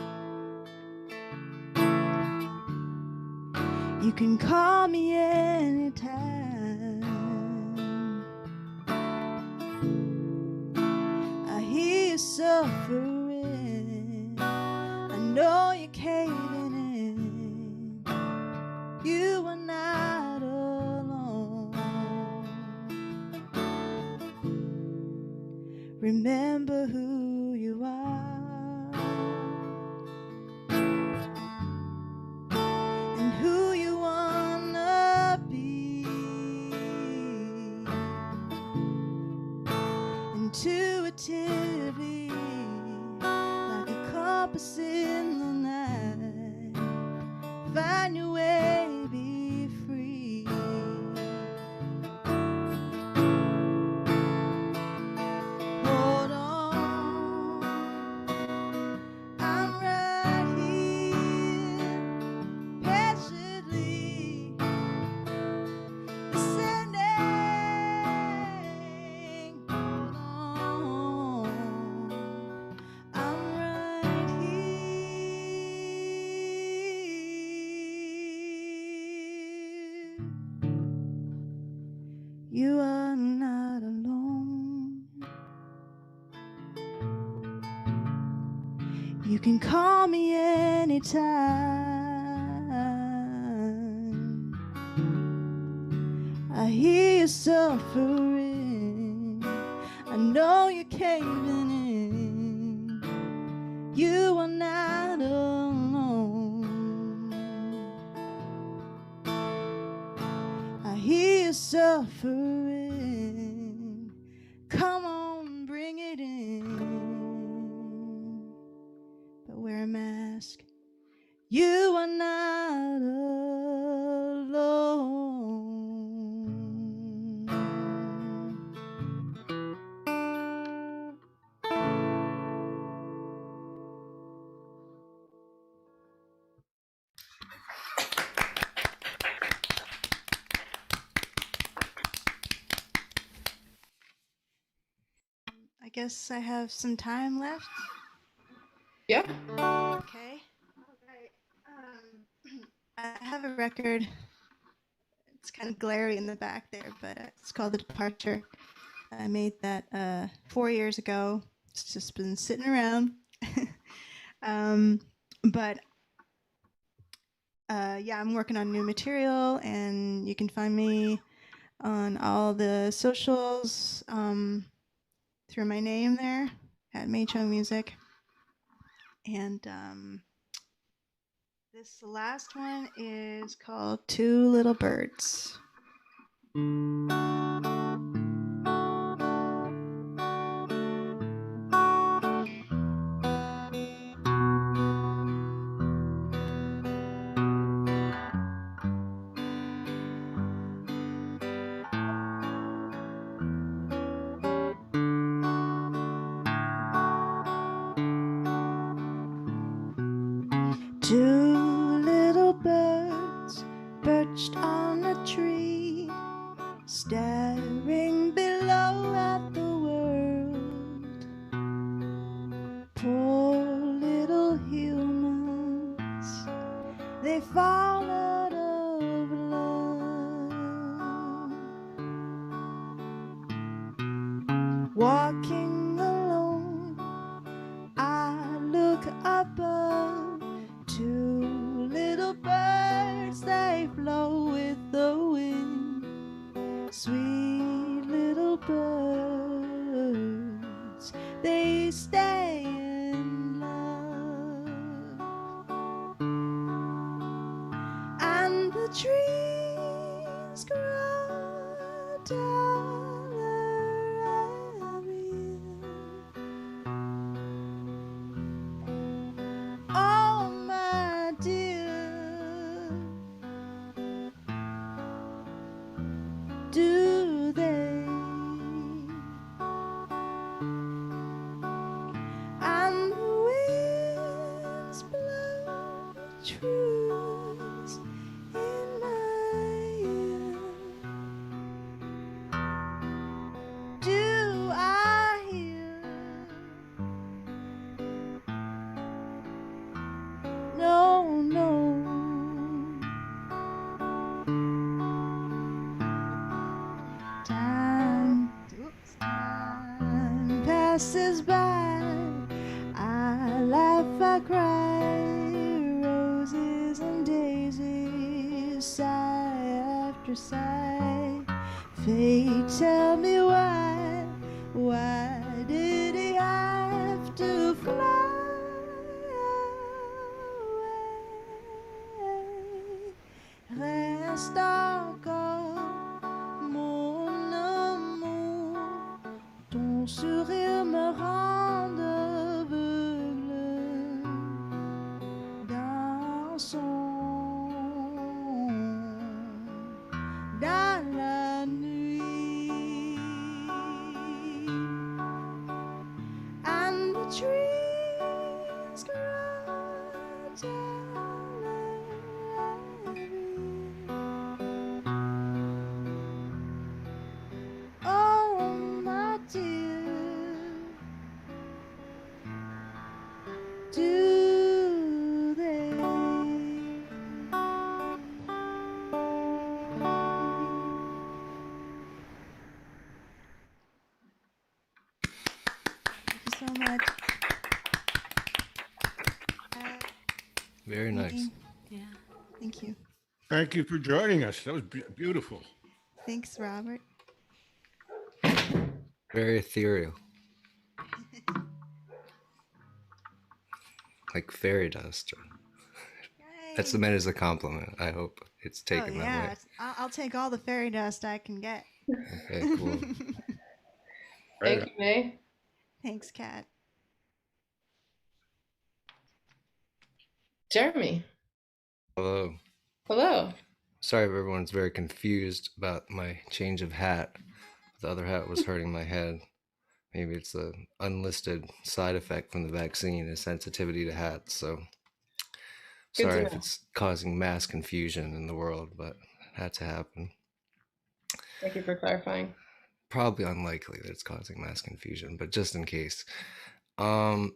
You can call me anytime. I hear you suffering. I know you're caving in. You are not alone. Remember who you are and who you wanna be. Intuitively, like a compass in the night, find your way, be free. Hold on, I'm right here, patiently listening. Hold on, I'm right here. You are not alone. You can call me anytime. I hear you suffering. I know you're caving in. You are not alone. suffering. Come on, bring it in. But wear a mask. You are not alone. I guess I have some time left. Yeah. Okay. All right. I have a record. It's kind of glary in the back there, but it's called The Departure. I made that 4 years ago. It's just been sitting around. But yeah, I'm working on new material, and you can find me on all the socials through my name there at Macho Music. And this last one is called Two Little Birds. Two little birds perched on a tree, staring below at the world. Poor little humans, they fall out of love. Walking alone, I look above. Two little birds, they flow with the wind. Sweet little birds, they stay in love. And the trees grow taller every year. Oh, my dear, do they? And the winds blow truths in my ear. Do I hear? No, no. Time passes by. I laugh, I cry. Roses and daisies, sigh after sigh. Fate, tell me why. Why did he have to fly away? Reste encore, mon amour. Ton sourire me rend aveugle. Dansons dans la nuit. And the trees grow taller every year. Oh, my dear, do they? Thank you so much. Very nice. Yeah, thank you. Thank you for joining us. That was beautiful. Thanks, Robert. Very ethereal. Like fairy dust. Yay. That's meant as a compliment. I hope it's Oh taken that yeah, way. I'll take all the fairy dust I can get. Okay, cool. Thank you, May. Thanks, Kat. Jeremy. Hello. Hello. Sorry if everyone's very confused about my change of hat. The other hat was hurting my head. Maybe it's an unlisted side effect from the vaccine, is sensitivity to hats. So sorry if it's causing mass confusion in the world, but it had to happen. Thank you for clarifying. Probably unlikely that it's causing mass confusion, but just in case. So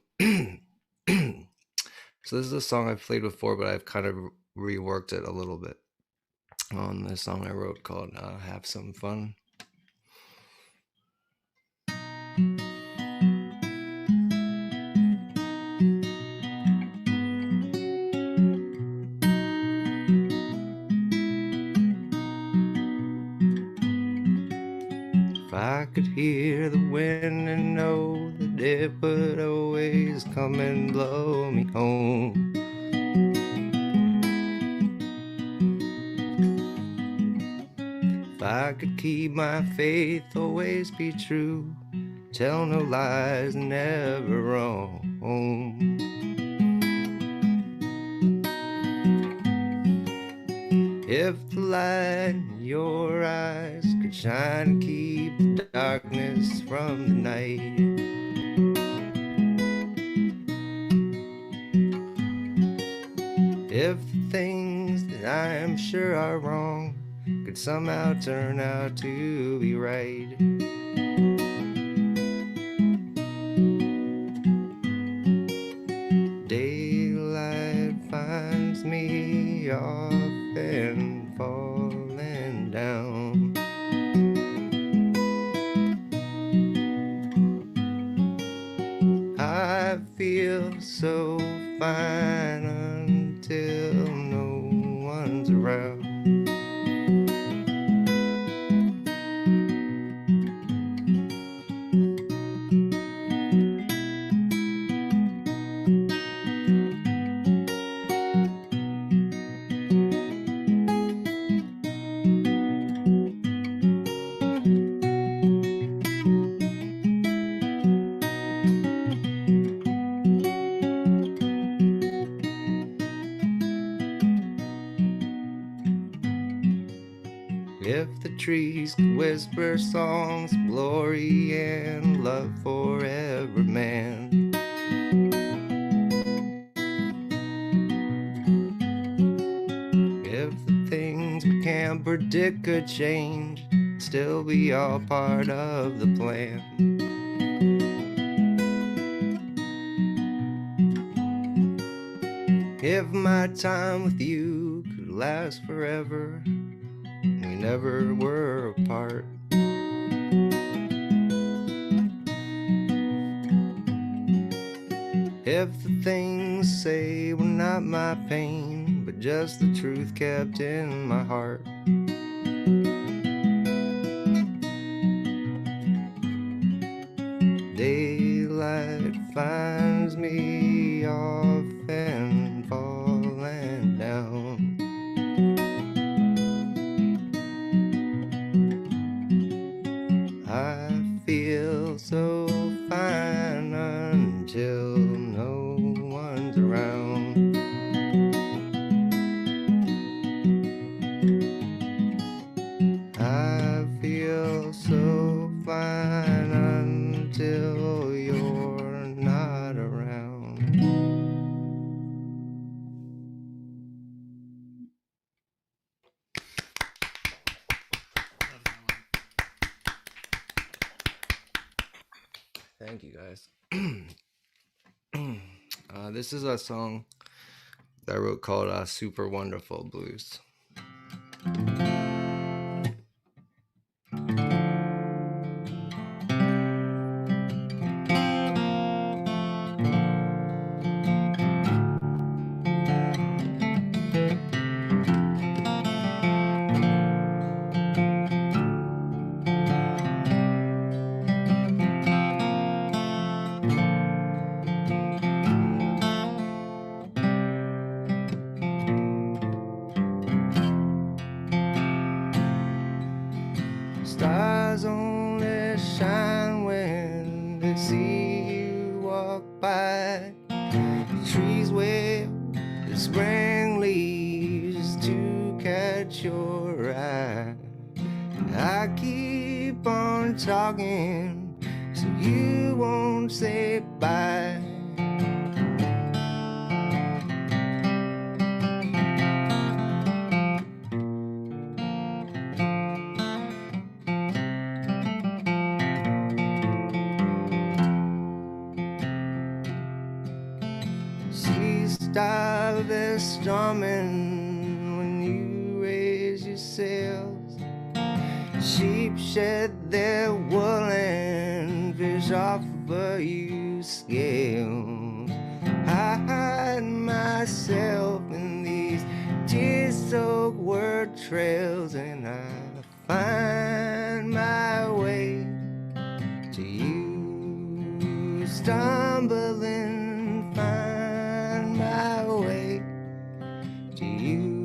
this is a song I've played before, but I've kind of reworked it a little bit on this song I wrote called Have Some Fun. If I could hear the wind and know that it would always come and blow me home. If I could keep my faith, always be true, tell no lies, never wrong. If the light in your eyes could shine and keep the darkness from the night. If the things that I am sure are wrong could somehow turn out to be right. Daylight finds me off and falling down. I feel so fine until no one's around. If the trees could whisper songs of glory and love for every man. If the things we can't predict could change, still be all part of the plan. If my time with you could last forever, we never were apart. If the things say were not my pain, but just the truth kept in my heart. Daylight finds me off and falling down. I feel so fine until no one's around. I feel so fine until you're not around. Thank you, guys. This is a song that I wrote called Super Wonderful Blues. sure I keep on talking so you won't say bye. She started storming when you raise your sails. Sheep shed their wool and fish offer you scales. I hide myself in these tear-soaked word trails, and I find my way to you. Stumbling, find my way to you.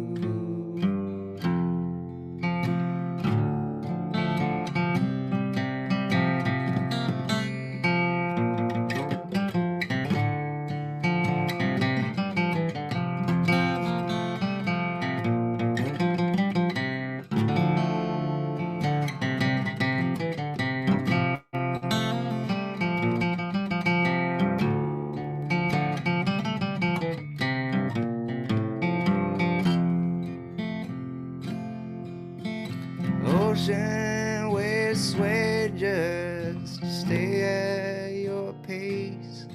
Ocean waves sway just to stay at your pace.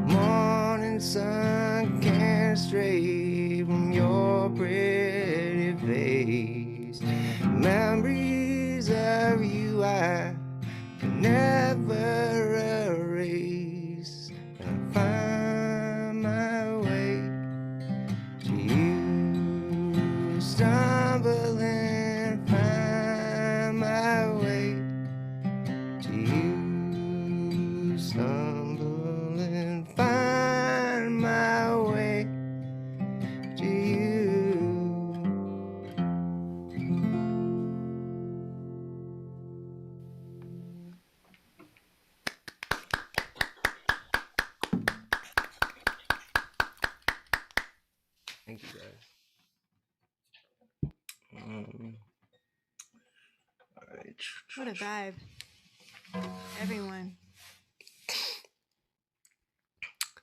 Morning sun can't stray from your pretty face. Memories of you I can never erase. I find my way to you. Stumbling, find my way to you. Stumbling, find my way to you. Thank you, guys. All right. What a vibe. Everyone.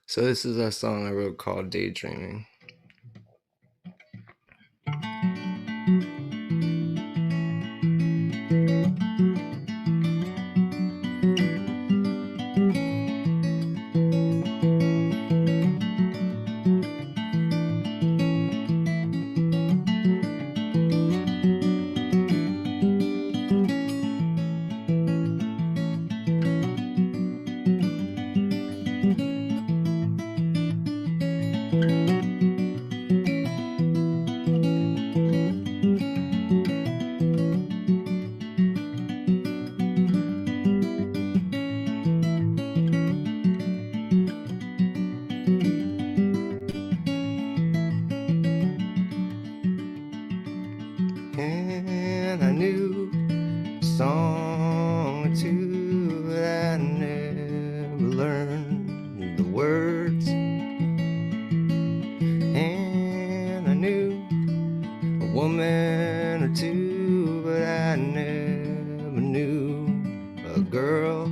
So this is a song I wrote called Daydreaming. And I knew a song or two, but I never learned the words. And I knew a woman or two, but I never knew a girl.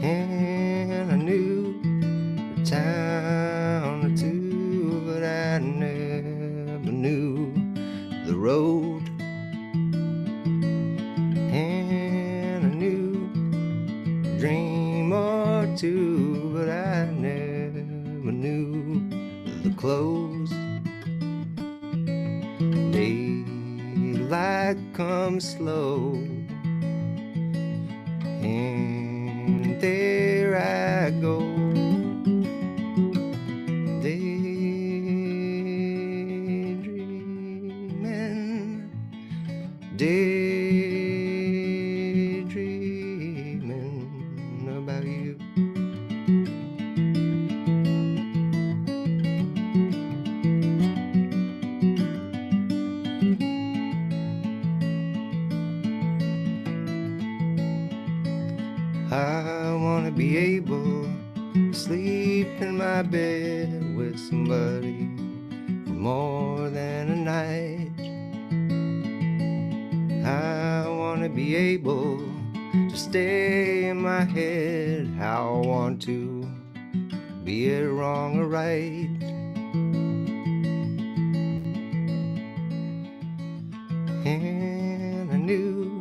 And I knew a town or two, but I never knew the road. And I knew a dream or two, but I never knew the clothes. Daylight comes slow, and there I go, daydreaming, daydreaming about you. I wanna be able to sleep in my bed with somebody for more than a night. I wanna be able to stay in my head how I want to, be it wrong or right. And I knew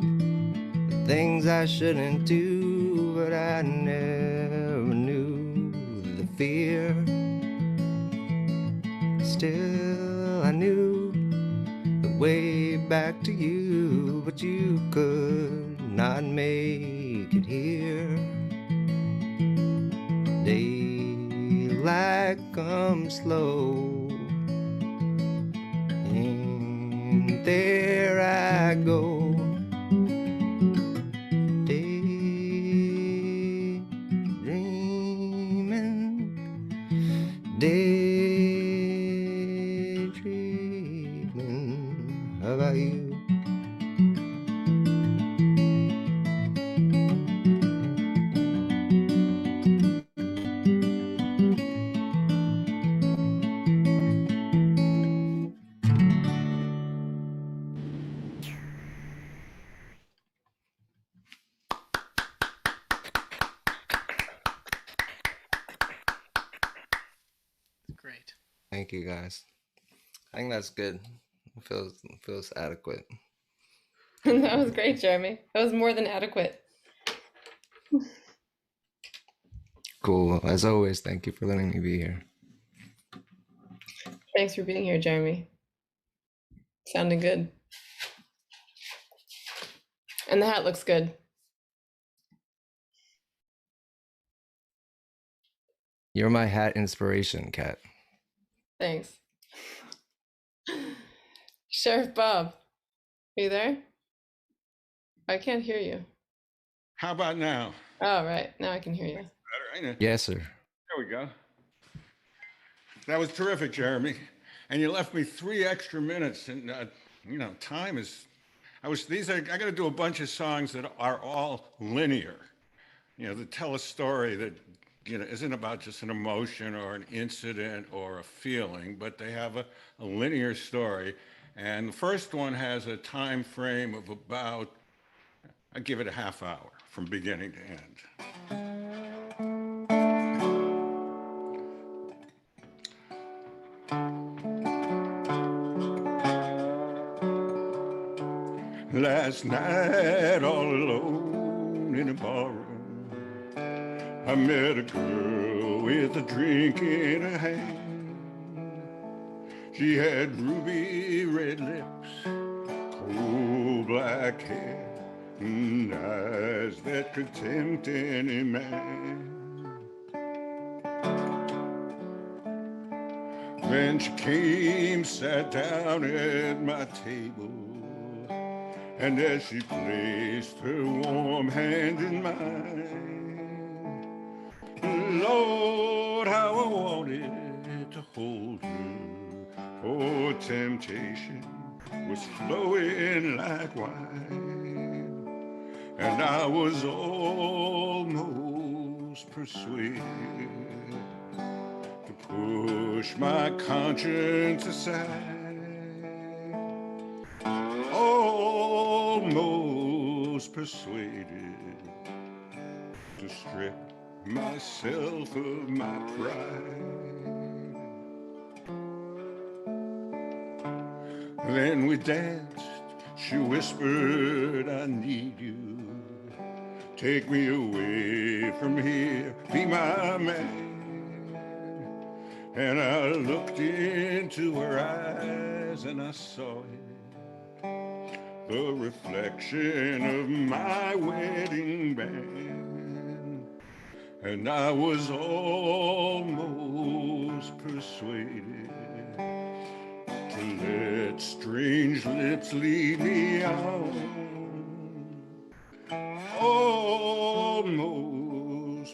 the things I shouldn't do, but I never knew the fear. Still I knew the way back to you, but you could not make it here. Daylight comes slow, and there I go, daydreaming, daydreaming about you. Great. Thank you, guys. I think that's good. It feels adequate. That was great, Jeremy. That was more than adequate. Cool. As always, thank you for letting me be here. Thanks for being here, Jeremy. Sounding good. And the hat looks good. You're my hat inspiration, Kat. Thanks. Sheriff Bob, are you there? I can't hear you. How about now? Oh, right. Now I can hear you. Better, ain't it? Yes, sir. There we go. That was terrific, Jeremy. And you left me 3 extra minutes, and you know, time is. I got to do a bunch of songs that are all linear, you know, that tell a story that, you know, isn't about just an emotion or an incident or a feeling, but they have a linear story. And the first one has a time frame of about, I give it a half hour from beginning to end. Last night, all alone in a barroom, I met a girl with a drink in her hand. She had ruby red lips, coal black hair, and eyes that could tempt any man. Then she came, sat down at my table, and as she placed her warm hand in mine, Lord, how I wanted to hold her, for temptation was flowing like wine, and I was almost persuaded to push my conscience aside. Almost persuaded to strip myself of my pride. Then we danced, she whispered, I need you. Take me away from here, be my man. And I looked into her eyes and I saw it, the reflection of my wedding band. And I was almost persuaded to let strange lips lead me on. Almost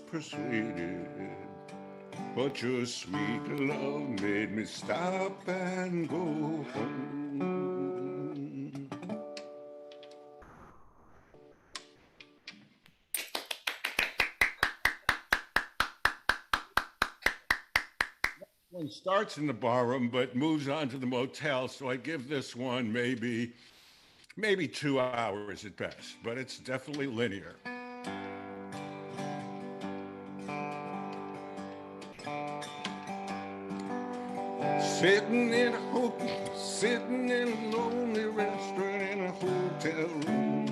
persuaded, but your sweet love made me stop and go home. one starts in the barroom but moves on to the motel, so I give this one maybe 2 hours at best, but it's definitely linear. Sitting in a lonely restaurant in a hotel room.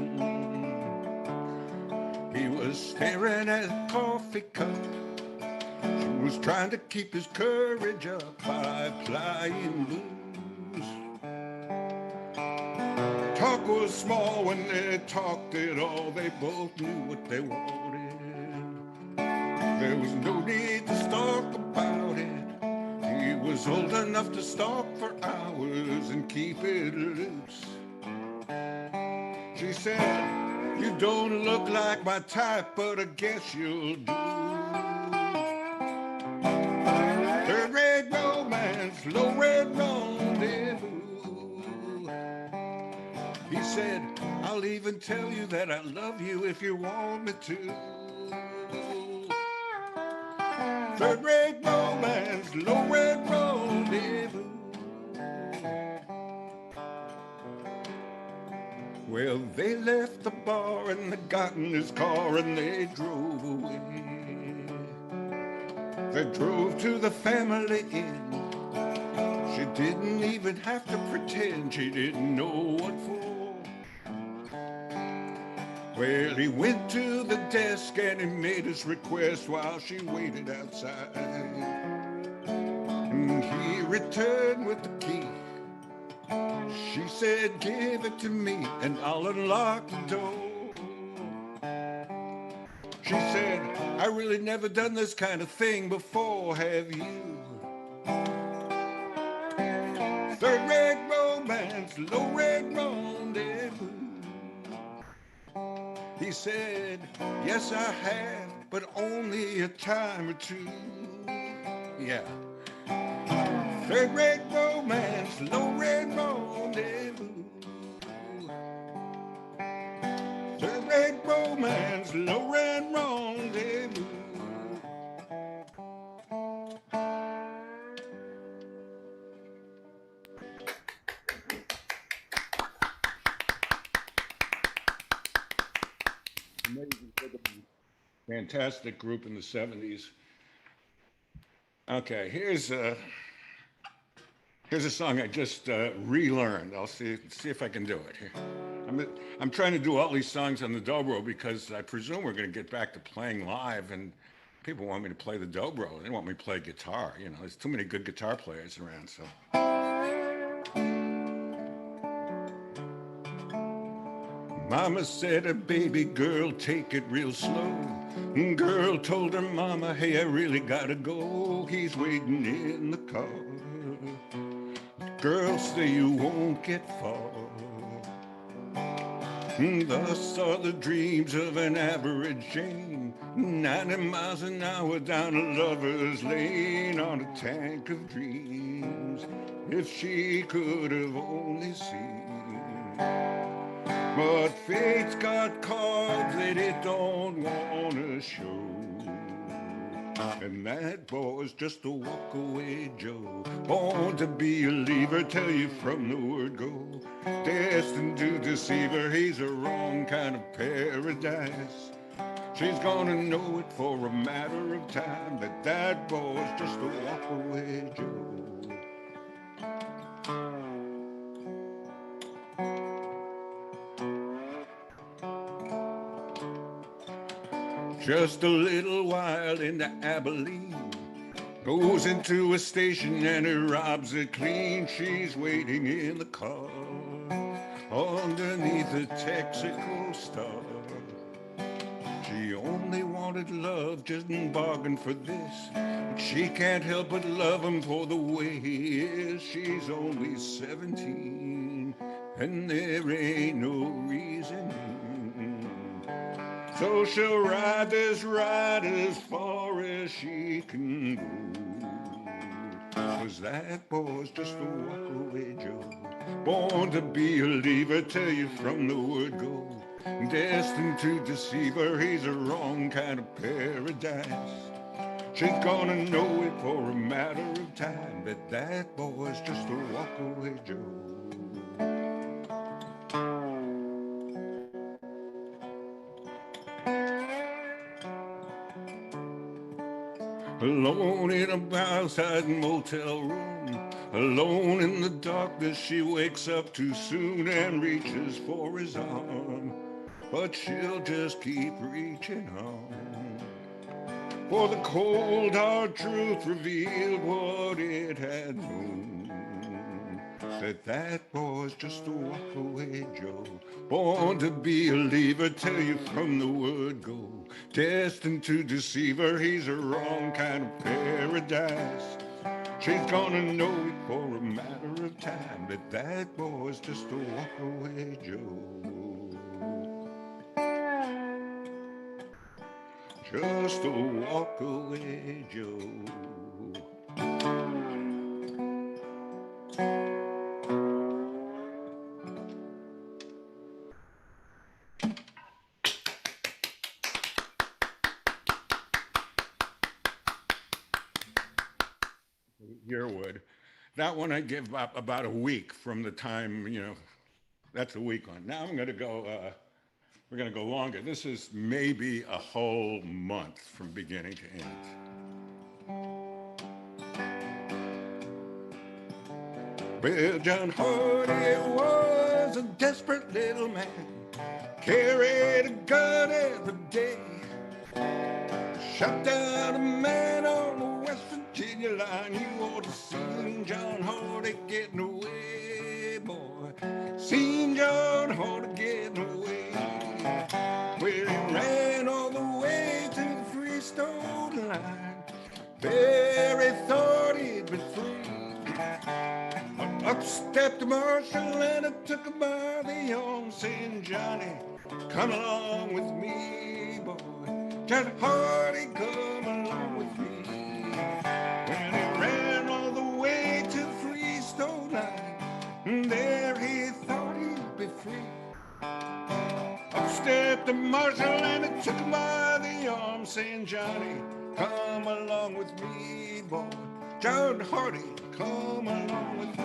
He was staring at a coffee cup. She was trying to keep his courage up by plying blues. Talk was small when they talked at all. They both knew what they wanted. There was no need to talk about it. He was old enough to stalk for hours and keep it loose. She said, you don't look like my type, but I guess you'll do. Third rate romance, low rate rendezvous. He said, I'll even tell you that I love you if you want me to. Third rate romance, low rate rendezvous. Well, they left the bar and they got in his car and they drove away. They drove to the family inn. She didn't even have to pretend she didn't know what for. Well, he went to the desk and he made his request while she waited outside. And he returned with the key. She said, give it to me and I'll unlock the door. She said, I really never done this kind of thing before, have you? Third rate romance, low rate rendezvous. He said, yes, I have, but only a time or two. Yeah. Third rate romance, low rate rendezvous. Third rate romance, low rate rendezvous. Amazing, fantastic group in the 70s. Okay, here's a song I just relearned. I'll see if I can do it here. I'm trying to do all these songs on the dobro because I presume we're going to get back to playing live, and people want me to play the dobro. They want me to play guitar. You know, there's too many good guitar players around. So. Mama said, a baby girl, take it real slow. Girl told her mama, hey, I really gotta go. He's waiting in the car. Girl say you won't get far. Thus are the dreams of an average Jane, 90 miles an hour down a lover's lane on a tank of dreams. If she could have only seen. But fate's got cards that it don't wanna show. And that boy's just a walk-away Joe, born to be a leaver, tell you from the word go. Destined to deceive her, he's a wrong kind of paradise. She's gonna know it for a matter of time, that that boy's just a walk-away Joe. Just a little while into Abilene, goes into a station and he robs it clean. She's waiting in the car underneath a Texaco star. She only wanted love, just bargained for this. But she can't help but love him for the way he is. She's only 17 and there ain't no reason. So she'll ride this ride as far as she can go. 'Cause that boy's just a walk-away Joe, born to be a leaver, tell you from the word go. Destined to deceive her, he's a wrong kind of paradise. She's gonna know it for a matter of time that that boy's just a walk-away Joe. Alone in a outside motel room, alone in the darkness, she wakes up too soon and reaches for his arm. But she'll just keep reaching on. For the cold hard truth revealed what it had known, that boy's just a walk-away Joe, born to be a leaver, tell you from the word go, destined to deceive her, he's a wrong kind of paradise. She's gonna know it for a matter of time that boy's just a walk-away Joe. Just a walk-away Joe. Yearwood. That one I give up about a week from the time, that's a week on. Now I'm going to go, we're going to go longer. This is maybe a whole month from beginning to end. Well, John Hardy was a desperate little man, carried a gun every day, shot down a man on the West Virginia line. You ought to seen John Hardy getting away, boy. Seen John Hardy getting away. Well, he ran all the way to the Freestone line. There he thought he'd be free. But up stepped the marshal and it took him by the arm, saying, Johnny, come along with me, boy. John Hardy, come along with me. When he ran all the way to the Freestone line, there he thought he'd be free. Up stepped the marshal and it took him by the arm, saying, Johnny, come along with me, boy. John Hardy, come along with me.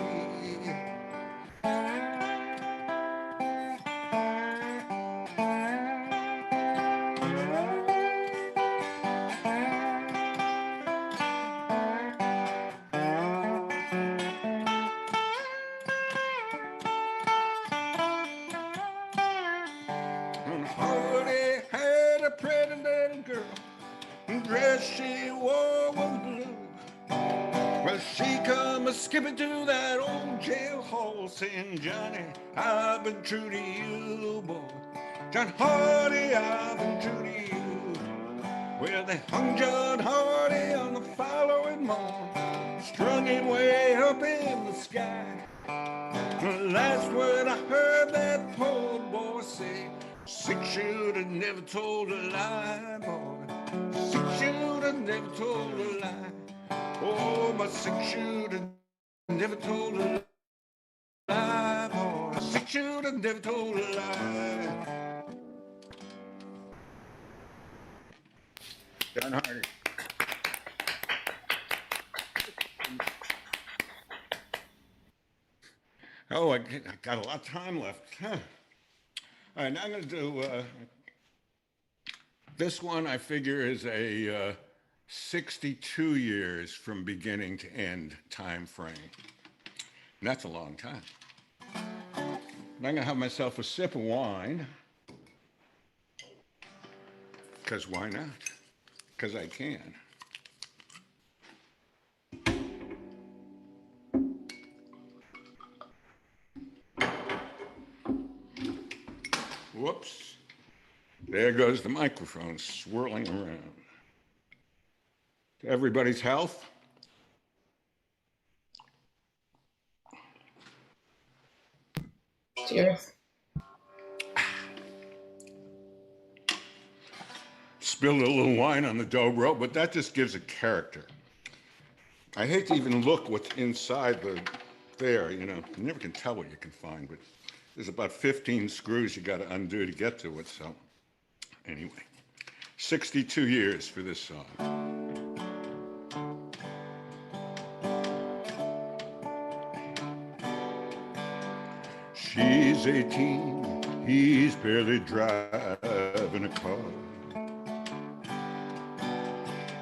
And Hardy had a pretty little girl, the dress she wore was blue. Well, she come a-skipping to that old jail hall, saying, Johnny, I've been true to you, boy. John Hardy, I've been true to you. Well, they hung John Hardy on the following morning, strung him way up in the sky. The last word I heard that poor boy say, 6-shooter never told a lie, boy. 6-shooter never told a lie. Oh, my 6-shooter never told a lie, boy. 6-shooter never told a lie. John Hardy. Oh, I got a lot of time left. Huh. All right, now I'm going to do this one. I figure is a 62 years from beginning to end time frame. And that's a long time. And I'm going to have myself a sip of wine. Because why not? Because I can. Whoops. There goes the microphone swirling around. To everybody's health. Cheers. Spilled a little wine on the dobro, but that just gives it character. I hate to even look what's inside there, you never can tell what you can find, but there's about 15 screws you got to undo to get to it, so anyway. 62 years for this song. He's 18, he's barely driving a car.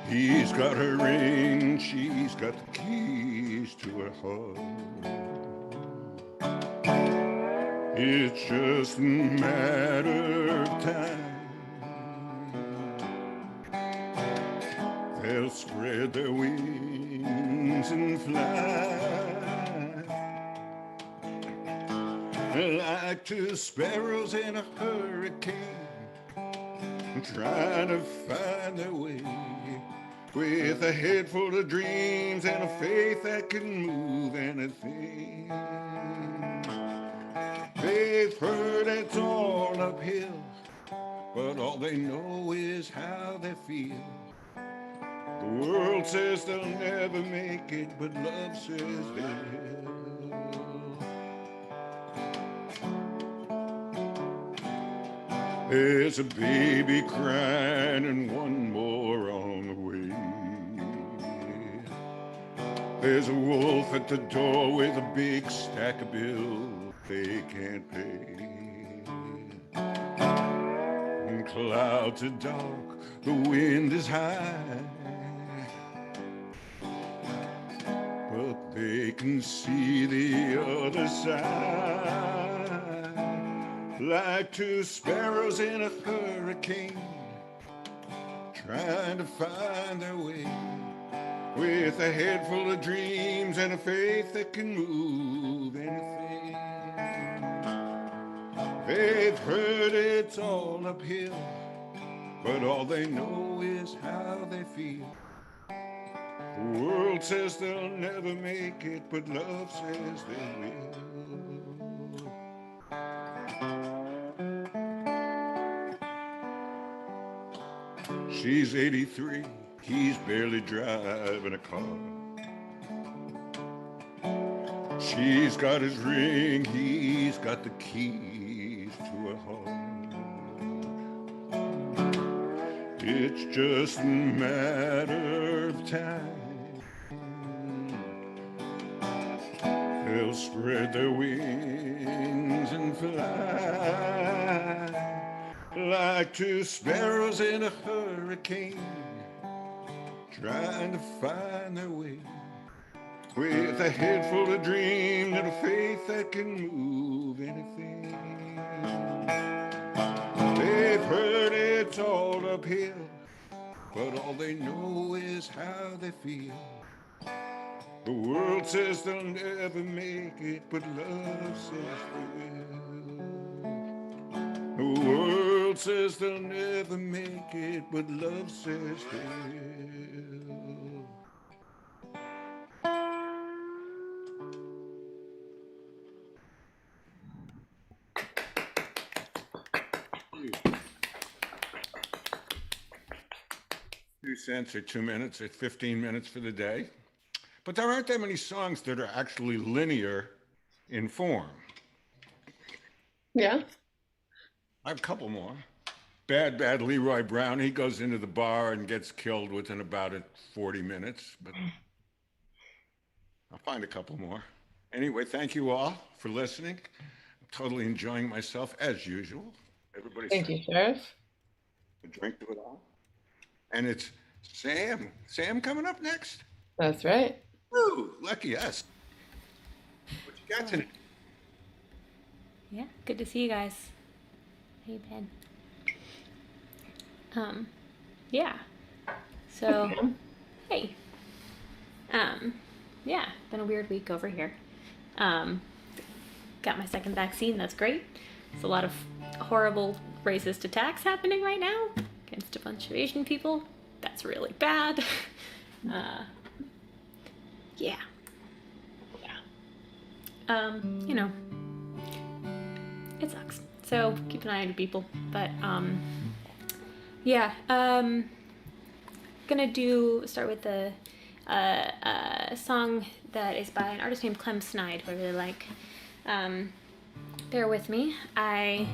He's got her ring, she's got the keys to her heart. It's just a matter of time. They'll spread their wings and fly like two sparrows in a hurricane, trying to find their way with a head full of dreams and a faith that can move anything. They've heard it's all uphill, but all they know is how they feel. The world says they'll never make it, but love says they will. There's a baby crying and one more on the way. There's a wolf at the door with a big stack of bills they can't pay. And clouds are dark, the wind is high, but they can see the other side. Like two sparrows in a hurricane, trying to find their way with a head full of dreams and a faith that can move anything. They've heard it's all uphill, but all they know is how they feel. The world says they'll never make it, but love says they will. She's 83, he's barely driving a car. She's got his ring, he's got the keys to her heart. It's just a matter of time. They'll spread their wings and fly like two sparrows in a hurricane, trying to find their way with a head full of dreams and a faith that can move anything. They've heard it's all uphill, but all they know is how they feel. The world says they'll never make it, but love says they will. The world says they'll never make it, but love says they will. $0.02 or 2 minutes or 15 minutes for the day. But there aren't that many songs that are actually linear in form. Yeah. I have a couple more. Bad Leroy Brown. He goes into the bar and gets killed within about 40 minutes. But I'll find a couple more. Anyway, thank you all for listening. I'm totally enjoying myself as usual. Everybody, Thank you, Sheriff. a drink to it all. And it's Sam coming up next. That's right. Woo, lucky us. What you got tonight? Yeah, good to see you guys. Hey, Ben. Yeah. So, hey. Yeah, been a weird week over here. Got my second vaccine, that's great. There's a lot of horrible racist attacks happening right now against a bunch of Asian people. That's really bad. Yeah. You know, it sucks. So keep an eye on your people. But yeah. Gonna start with a song that is by an artist named Clem Snide, who I really like. Bear with me. I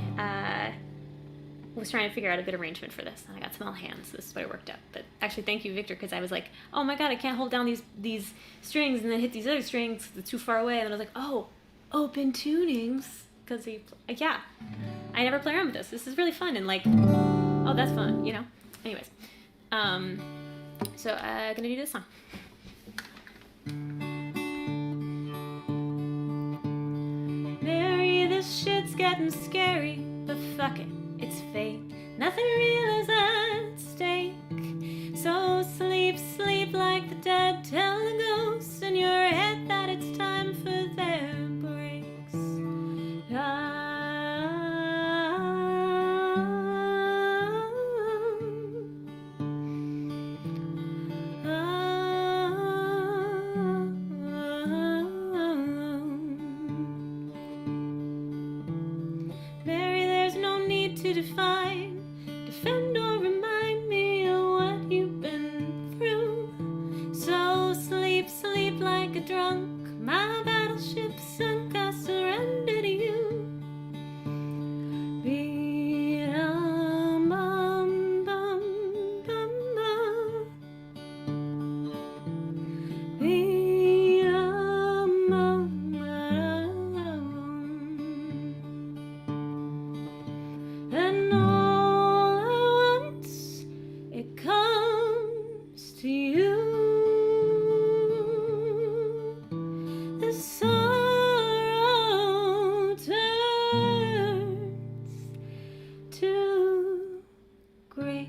was trying to figure out a good arrangement for this, and I got small hands. This is what I worked out. But actually, thank you, Victor, because I was like, oh my god, I can't hold down these strings and then hit these other strings. It's too far away. And then I was like, oh, open tunings. because yeah, I never play around with this. This is really fun and like, oh, that's fun, you know. Anyways, so I'm gonna do this song. Mary, this shit's getting scary, but fuck it, it's fate. Nothing real is at stake. So sleep, sleep like the dead. Tell the ghosts in your head that it's time for their breaks. Mary, there's no need to define, defend or remind me of what you've been through. So sleep, sleep like a drunk. My battleship sunk, I surrender to you. Be-dum-bum-bum-bum. Be-dum-bum-bum. And all at once it comes to you. The sorrow turns to grace.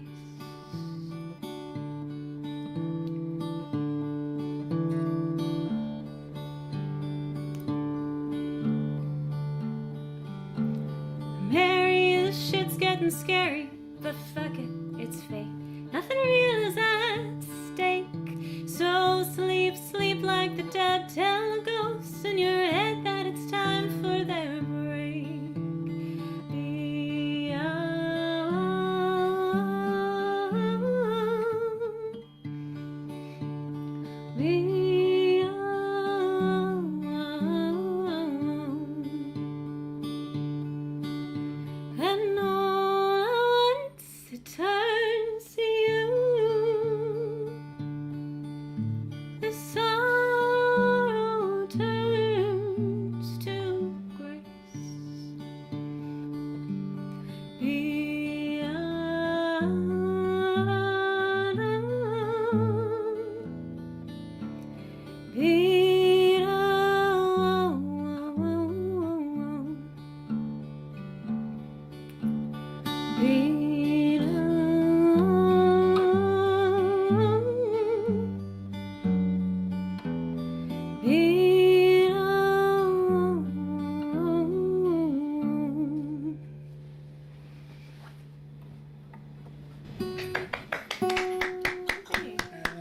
Mary, this shit's getting scary, but fuck it, it's fate. Nothing real is at stake. So sleep, sleep like the dead. Tell the ghosts in your head that it's time for their break. And all at once it turns to you. The sorrow turns to grace.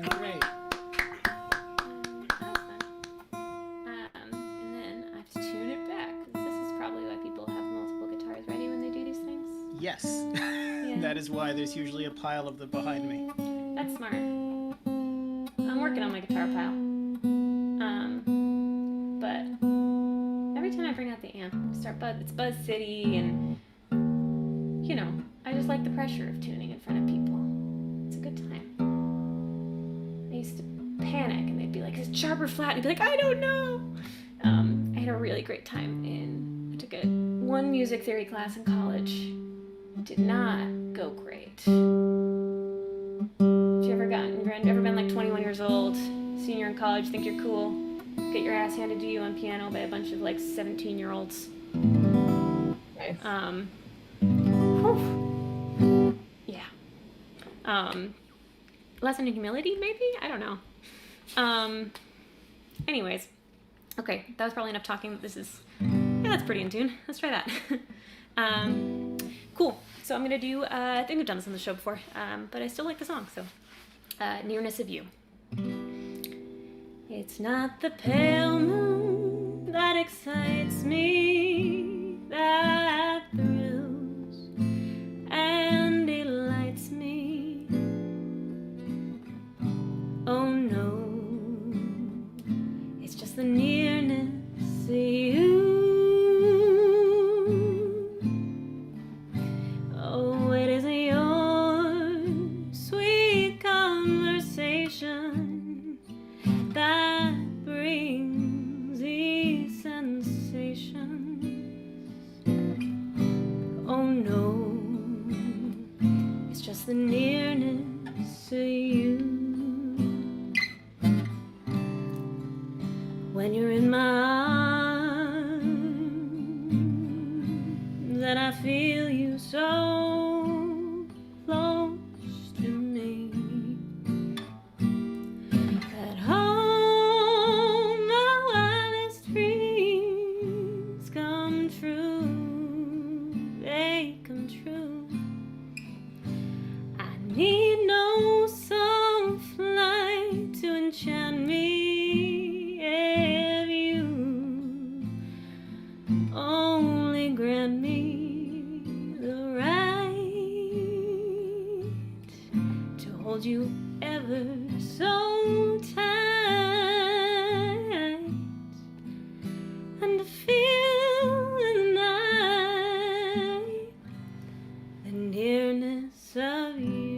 Great. And then I have to tune it back. This is probably why people have multiple guitars ready when they do these things. Yes. That is why there's usually a pile of them behind me. That's smart. I'm working on my guitar pile. But every time I bring out the amp, it's Buzz City, and you know, I just like the pressure of tuning in front of people. It's a good time. I used to panic, and they'd be like, "Is it sharp or flat?" And I'd be like, "I don't know." I had a really great time I took one music theory class in college. Did not go great. Have you ever been like 21 years old, senior in college, think you're cool, get your ass handed to you on piano by a bunch of like 17-year-olds? Nice. Whew. Yeah. Lesson in humility, maybe? I don't know. Anyways. Okay, that was probably enough talking. That's pretty in tune. Let's try that. Cool. So I'm gonna do, I think I've done this on the show before, but I still like the song, so. Nearness of You. It's not the pale moon that excites me, that thrills and delights me. Oh no, it's just the nearness of you. Oh, it is your sweet conversation that brings these sensations. know. It's just the nearness of you. When you're in my arms, and I feel you so close to me, that all my wildest dreams come true, they come true. I need no soft light to enchant me. If you only grant me the right to hold you ever so tight, and to feel in the night the nearness of you.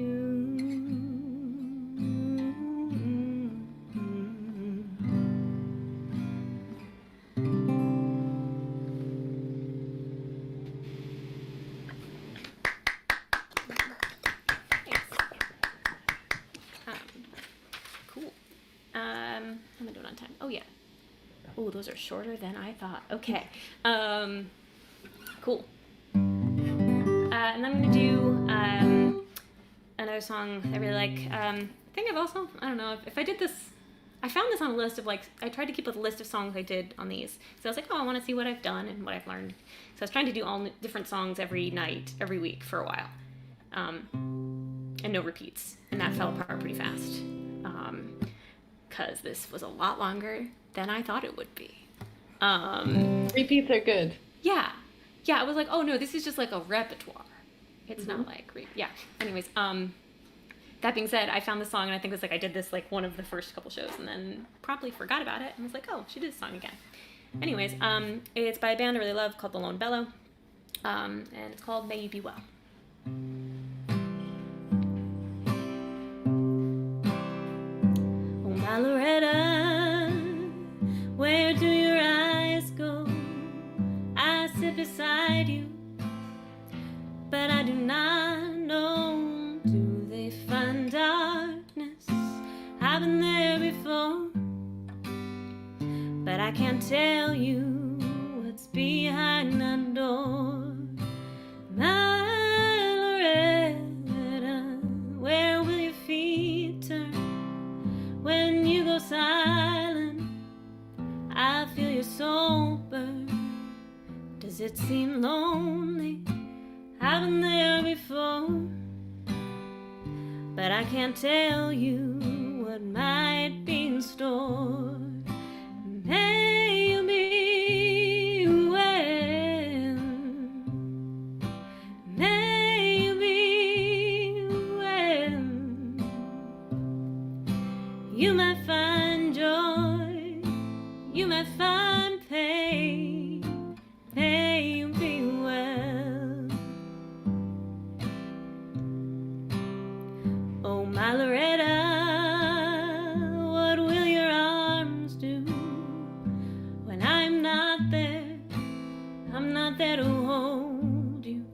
Cool. How am I doing on time? Oh yeah. Oh, those are shorter than I thought. Okay. Cool. And I'm gonna do another song I really like. I think I've also, I don't know, if I did this, I found this on a list of like, I tried to keep a list of songs I did on these. So I was like, oh, I want to see what I've done and what I've learned. So I was trying to do all different songs every night, every week for a while. And no repeats. And that fell apart pretty fast. Because this was a lot longer than I thought it would be. Repeats are good. Yeah. Yeah, I was like, oh no, this is just like a repertoire. It's not like, yeah. Anyways, that being said, I found this song and I think it's like I did this like one of the first couple shows and then probably forgot about it and was like, oh, she did this song again. Anyways, it's by a band I really love called The Lone Bellow, and it's called May You Be Well. Oh, my Loretta, where do your eyes go? I sit beside you, but I do not know. Do they find darkness? I've been there before, but I can't tell you what's behind that door. My Loretta, where will your feet turn when you go silent? I feel your soul burn. Does it seem lonely? I've been there before, but I can't tell you what might be in store. May you be well. May you be well. You might find joy, you might find pain. May you be well. Oh, my Loretta, what will your arms do when I'm not there? I'm not there to hold you.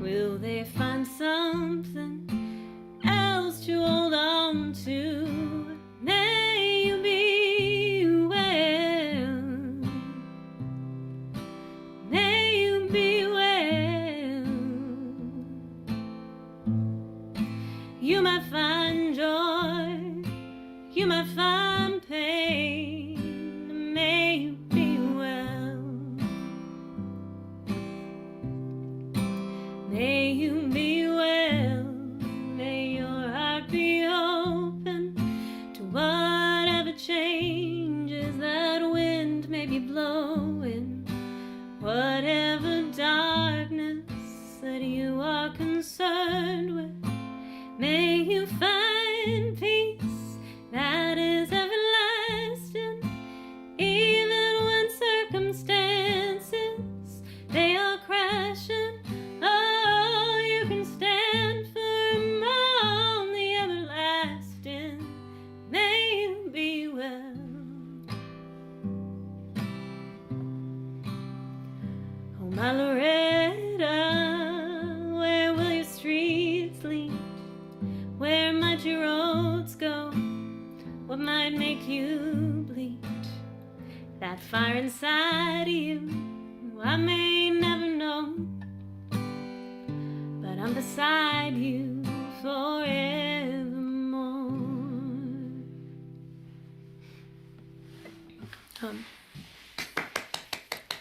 Will they find something else to hold on to? May you be well. May you be well. You might find joy, you might find pain. May you be well. May you be well. May your heart be open to whatever changes that wind may be blowing. Whatever darkness that you are concerned with, may you find peace that is everlasting. Even when circumstances, they are crashing, oh, you can stand firm on the everlasting. May you be well. Oh, my Loretta, fire inside of you. I may never know, but I'm beside you forevermore.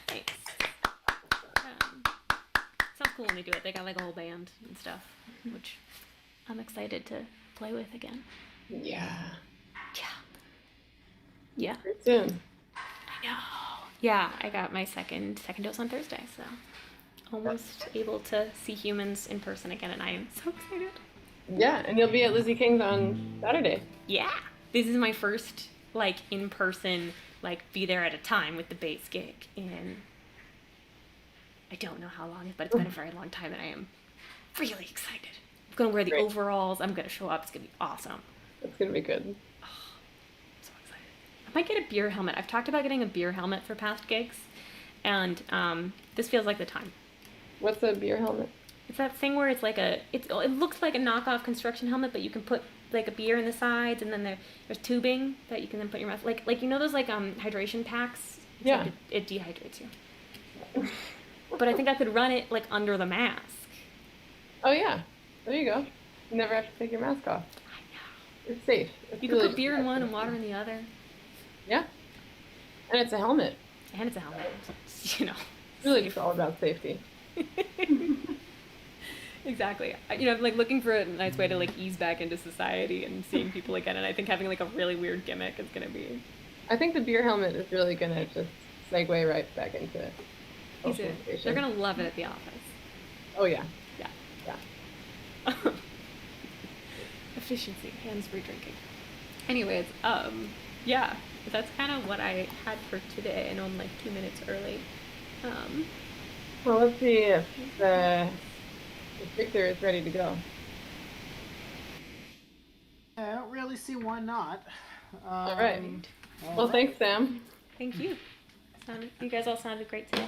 Thanks. Sounds cool when they do it. They got like a whole band and stuff, which I'm excited to play with again. Yeah. Yeah. Pretty soon. I know. Yeah, I got my second dose on Thursday, so almost able to see humans in person again, and I am so excited. Yeah, and you'll be at Lizzie King's on Saturday. Yeah. This is my first like in person, like be there at a time with the bass gig in I don't know how long, but it's been a very long time, and I am really excited. I'm gonna wear the overalls. I'm gonna show up. It's gonna be awesome. It's gonna be good. Oh, I'm so excited. I might get a beer helmet. I've talked about getting a beer helmet for past gigs, and this feels like the time. What's a beer helmet? It's that thing where it's like it looks like a knockoff construction helmet, but you can put like a beer in the sides, and then there's tubing that you can then put in your mouth. Like you know those like hydration packs? It's Yeah. like it dehydrates you. But I think I could run it like under the mask. Oh yeah. There you go. You never have to take your mask off. I know. It's safe. It's You really can put beer in one and water in the other. Yeah. And it's a helmet. And it's a helmet. You know. It's really just all about safety. Exactly. I'm like looking for a nice way to like ease back into society and seeing people again, and I think having like a really weird gimmick is gonna be. I think the beer helmet is really gonna just segue right back into socialization. They're gonna love it at the office. Oh yeah. Yeah. Yeah. Efficiency, hands-free drinking. Anyways, yeah, that's kind of what I had for today. I know I'm like 2 minutes early. Well, let's see if Victor is ready to go. I don't really see why not. All right. Well, thanks, Sam. Thank you. You guys all sounded great today.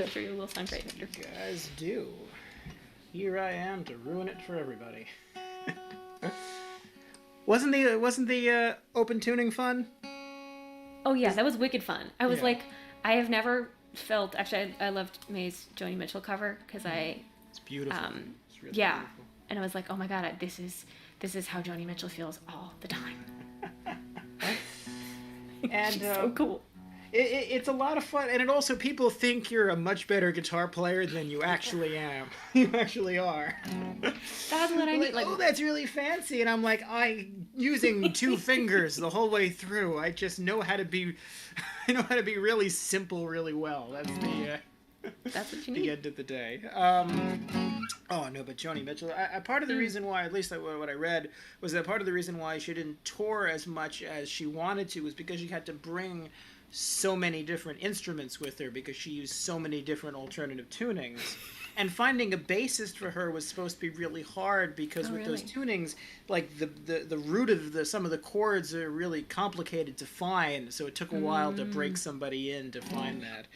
I'm sure you will sound great, Victor. You guys do. Here I am to ruin it for everybody. Wasn't the open tuning fun? Oh yeah, that was wicked fun. I was Yeah. like, I have never felt. Actually, I loved May's Joni Mitchell cover because It's beautiful. It's really yeah, beautiful. and I was like, oh my god, this is how Joni Mitchell feels all the time. And She's so cool. It's a lot of fun, and it also people think you're a much better guitar player than you actually am. You actually are. That's what I mean. Like, oh, that's really fancy, and I'm like, using 2 fingers the whole way through. I just know how to be, I know how to be really simple, really well. That's the. That's what you need. The end of the day. Oh no, but Joni Mitchell. Part of the reason why, at least what I read, was that part of the reason why she didn't tour as much as she wanted to was because she had to bring so many different instruments with her because she used so many different alternative tunings. And finding a bassist for her was supposed to be really hard because those tunings, like the root of some of the chords are really complicated to find. So it took a while to break somebody in to find that.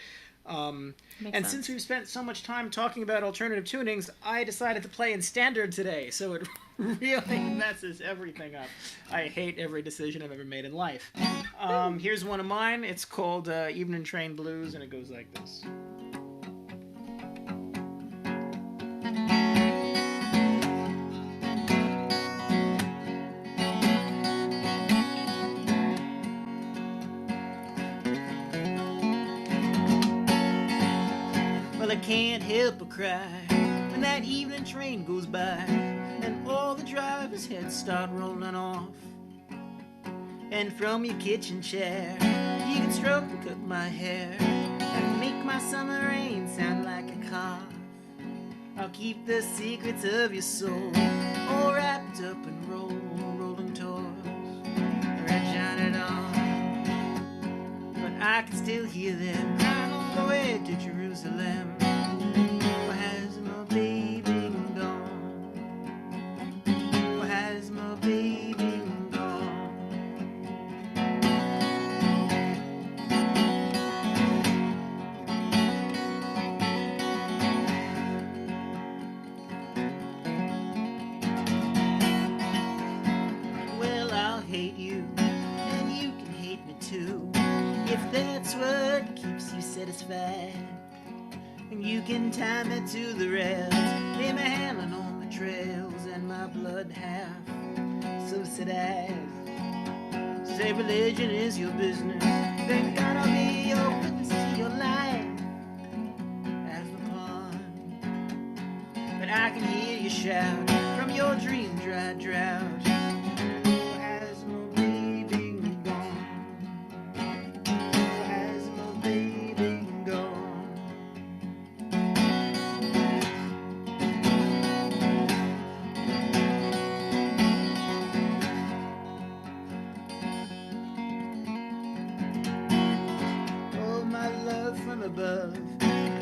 And sense. Since we've spent so much time talking about alternative tunings, I decided to play in standard today, so it really messes everything up. I hate every decision I've ever made in life. Here's one of mine. It's called Evening Train Blues, and it goes like this. Well, I can't help but cry when that evening train goes by and all the drivers' heads start rolling off. And from your kitchen chair, you can stroke and cut my hair and make my summer rain sound like a cough. I'll keep the secrets of your soul all wrapped up in rolling toys where I jotted on. But I can still hear them crying on the way to Jerusalem. Where has my baby gone? Where has my baby gone? Well, I'll hate you, and you can hate me too, if that's keeps you satisfied. And you can tie me to the rails, lay my hand on the trails, and my blood half subsidized. Say religion is your business, then God I'll be your witness to your life as the pond. But I can hear you shout from your dream dry drought. Has my baby gone? Has my baby gone? Oh, my love from above,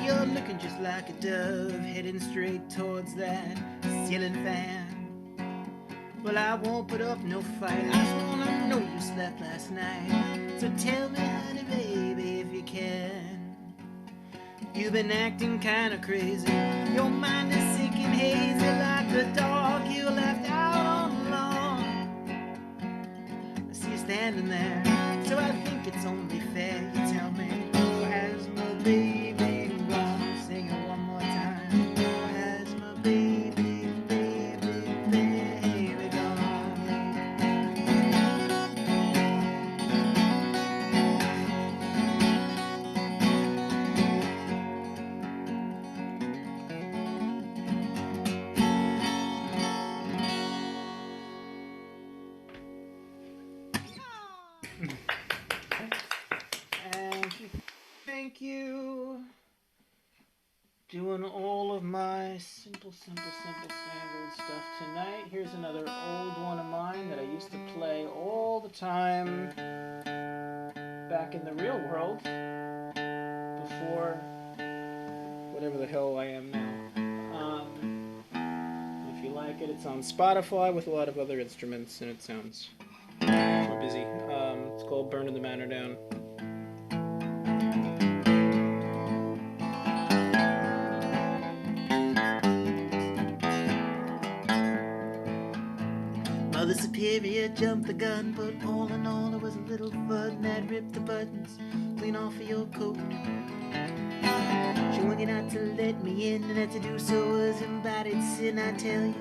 you're looking just like a dove, heading straight towards that ceiling fan. Well, I won't put up no fight, I just wanna know you slept last night. So tell me, honey, baby, if you can. You've been acting kinda crazy, your mind is sick and hazy, like the dog you left out on the lawn. I see you standing there, so I think it's only fair you tell me, has my baby gone? Sing it one more time. Has my baby, baby, baby gone? Thank you. Doing all of my simple standard stuff tonight. Here's another old one of mine that I used to play all the time back in the real world before whatever the hell I am now. If you like it, it's on Spotify with a lot of other instruments and it sounds more busy. It's called Burning the Manor Down. Mother Superior jumped the gun, but all in all it was a little fun that ripped the buttons clean off of your coat. She warned you not to let me in, and that to do so was embodied sin, I tell you.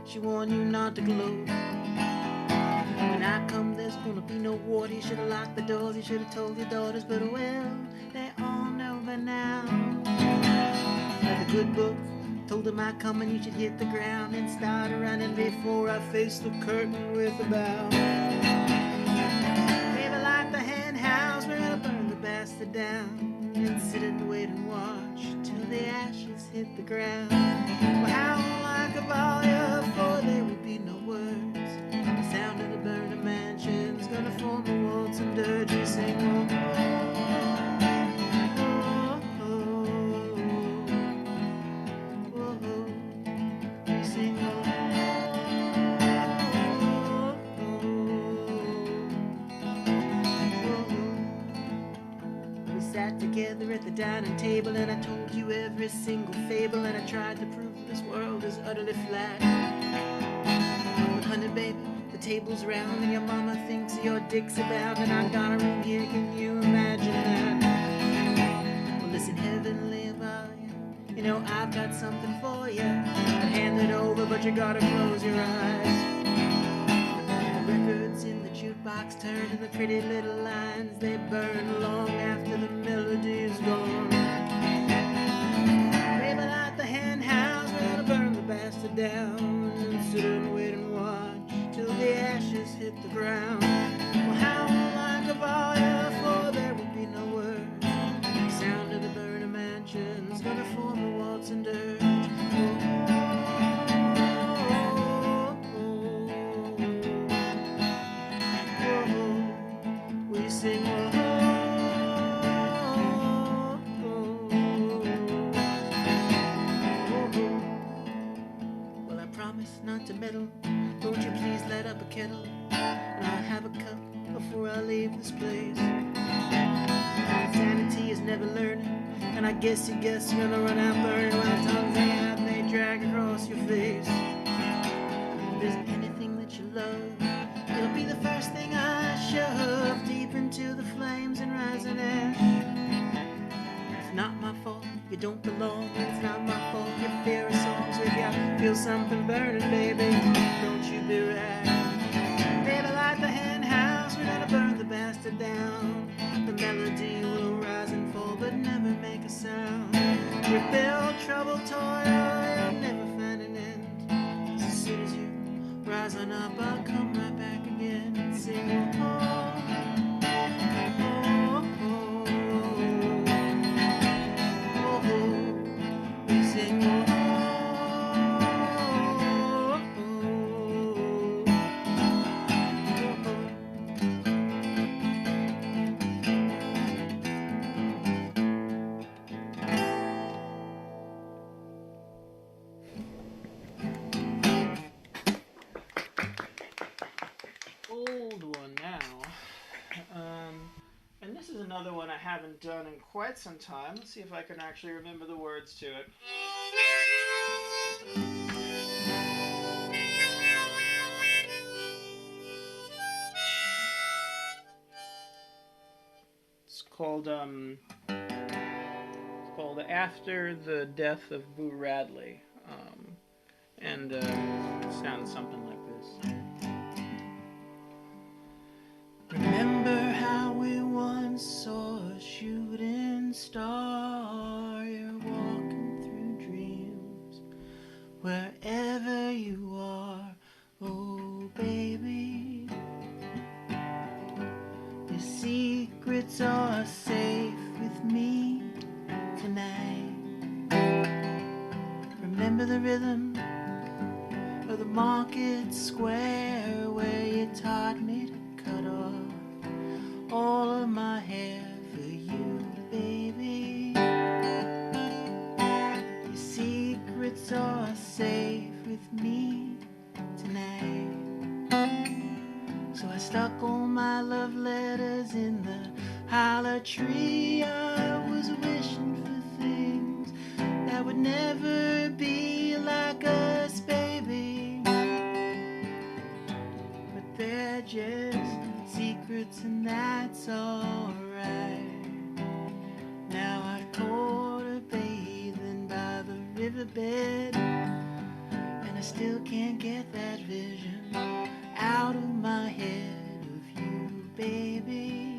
She warned you not to gloat. When I come, there's gonna be no water. You should've locked the doors, you should've told your daughters, but well, they all know by now. Like a good book told him I come and you should hit the ground and start running before I face the curtain with a bow. Maybe like the hen house, we're gonna burn the bastard down and sit and wait and watch till the ashes hit the ground. Well, how like a volley, for there would be no words. The sound of the burning mansion's gonna form a waltz and dirge. Sing, together at the dining table, and I told you every single fable, and I tried to prove this world is utterly flat. But honey, baby, the table's round, and your mama thinks your dick's about, and I got a room here, can you imagine that? Well, listen, heavenly about you know I've got something for you. I'd hand it over, but you gotta close your eyes. The records in the jukebox turn, and the pretty little lines, they burn long after the melody's gone. Baby, like the hen house, we're gonna burn the bastard down and sit and wait and watch till the ashes hit the ground. Well, how like a volley, for there will be no words. The sound of the burning mansion's gonna form a waltz and dirge. Sing, well, I promise not to meddle. Won't you please light up a kettle, and I'll have a cup before I leave this place. Sanity is never learning, and I guess you're gonna run out burning when the tongues hang out and they drag across your face. If there's anything that you love, it'll be the first thing I shove deep into the flames and rising ash. Feel something burning, baby, don't you be right. Baby, like the hen house, we're gonna burn the bastard down. The melody will rise and fall, but never make a sound. Rebel, trouble, toil, you'll never find an end. As soon as you rise on up, I'll come right back again and sing, oh, oh, oh, oh, oh, oh. We sing, oh, oh. Old one now. And this is another one I haven't done in quite some time. Let's see if I can actually remember the words to it. It's called After the Death of Boo Radley. And it sounds something like this. Remember how we once saw a shooting star? You're walking through dreams wherever you are, oh baby. Your secrets are safe with me tonight. Remember the rhythm of the market square where you taught me to cut off all of my hair for you, baby. Your secrets are safe with me tonight. So I stuck all my love letters in the hollow tree. I was wishing for things that would never be like us, baby. But they're just secrets and that's alright. Now I caught her bathing by the riverbed, and I still can't get that vision out of my head of you, baby.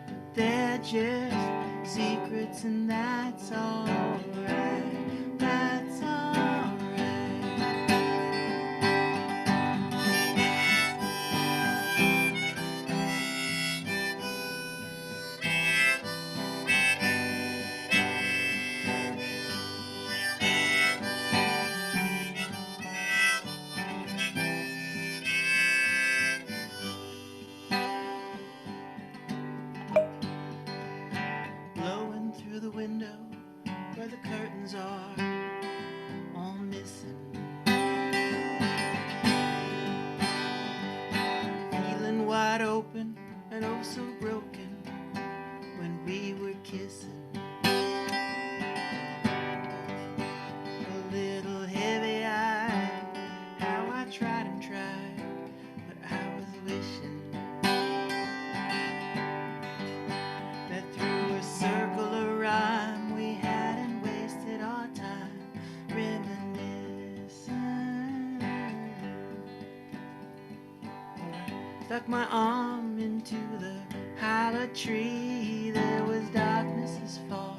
But they're just secrets and that's alright. That's alright. Blowing through the window where the curtains are all missing. Feeling wide open and oh so broken when we were kissing. A little heavy-eyed, how I tried and tried, but I was wishing that through a circle of rhyme we hadn't wasted our time reminiscing. Stuck my arm into the hollow tree. There was darkness as far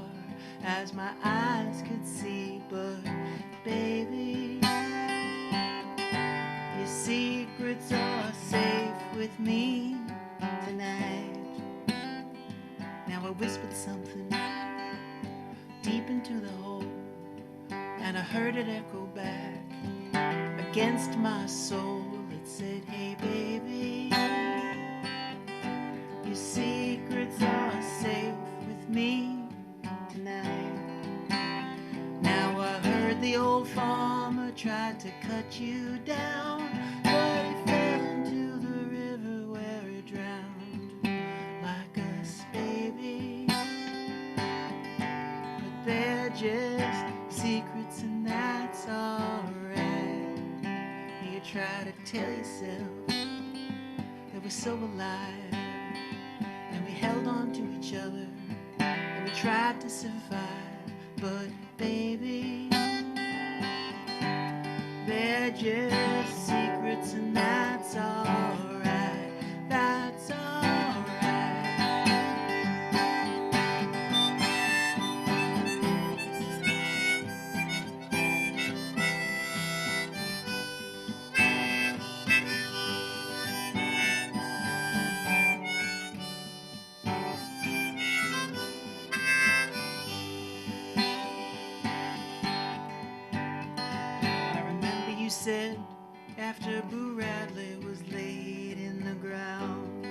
as my eyes could see, but baby, your secrets are safe with me tonight. Now I whispered something deep into the hole, and I heard it echo back against my soul. It said, hey baby, your secrets are safe with me tonight. Now I heard the old farmer tried to cut you down, but he fell into the river where he drowned like us, baby. But they're just secrets and that's alright. You try to tell yourself that we're so alive, and we held on to each other, and we tried to survive. But baby, they're just secrets, and that's alright. That's alright. I remember you said after Boo Radley was laid in the ground,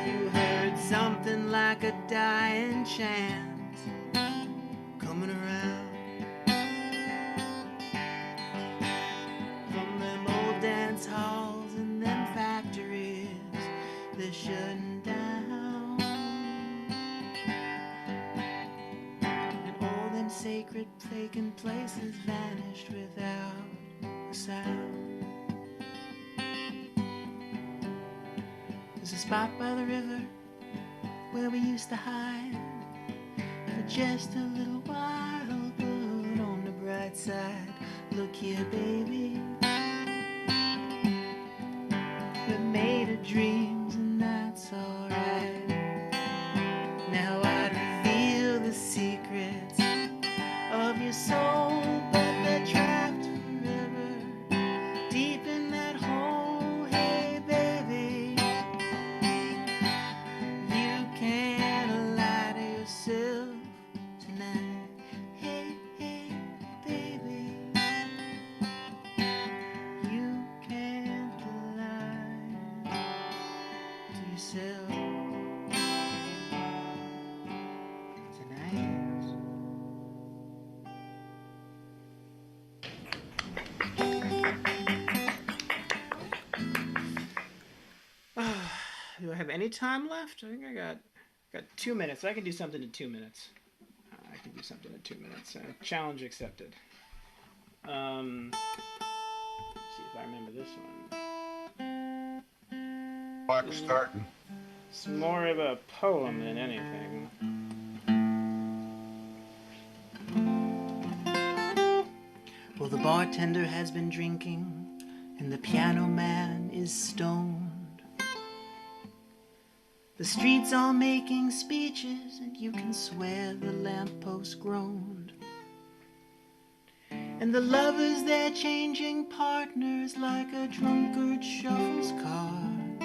you heard something like a dying chant coming around from them old dance halls and them factories they're shutting down, and all them sacred pagan places vanished without a sound. There's a spot by the river where we used to hide for just a little while, but on the bright side, look here, baby, we made of dreams, and that's alright. Now I'd reveal the secrets of your soul, but they're trapped forever deep in that hole. Hey, baby, you can't lie to yourself tonight. Hey, hey, baby, you can't lie to yourself tonight. Do I have any time left? I think I got 2 minutes. I can do something in 2 minutes. I can do something in 2 minutes. Challenge accepted. Let's see if I remember this one. Clock starting. It's more of a poem than anything. Well, the bartender has been drinking, and the piano man is stoned. The streets are making speeches, and you can swear the lamppost groaned. And the lovers, they're changing partners like a drunkard shuffles cards.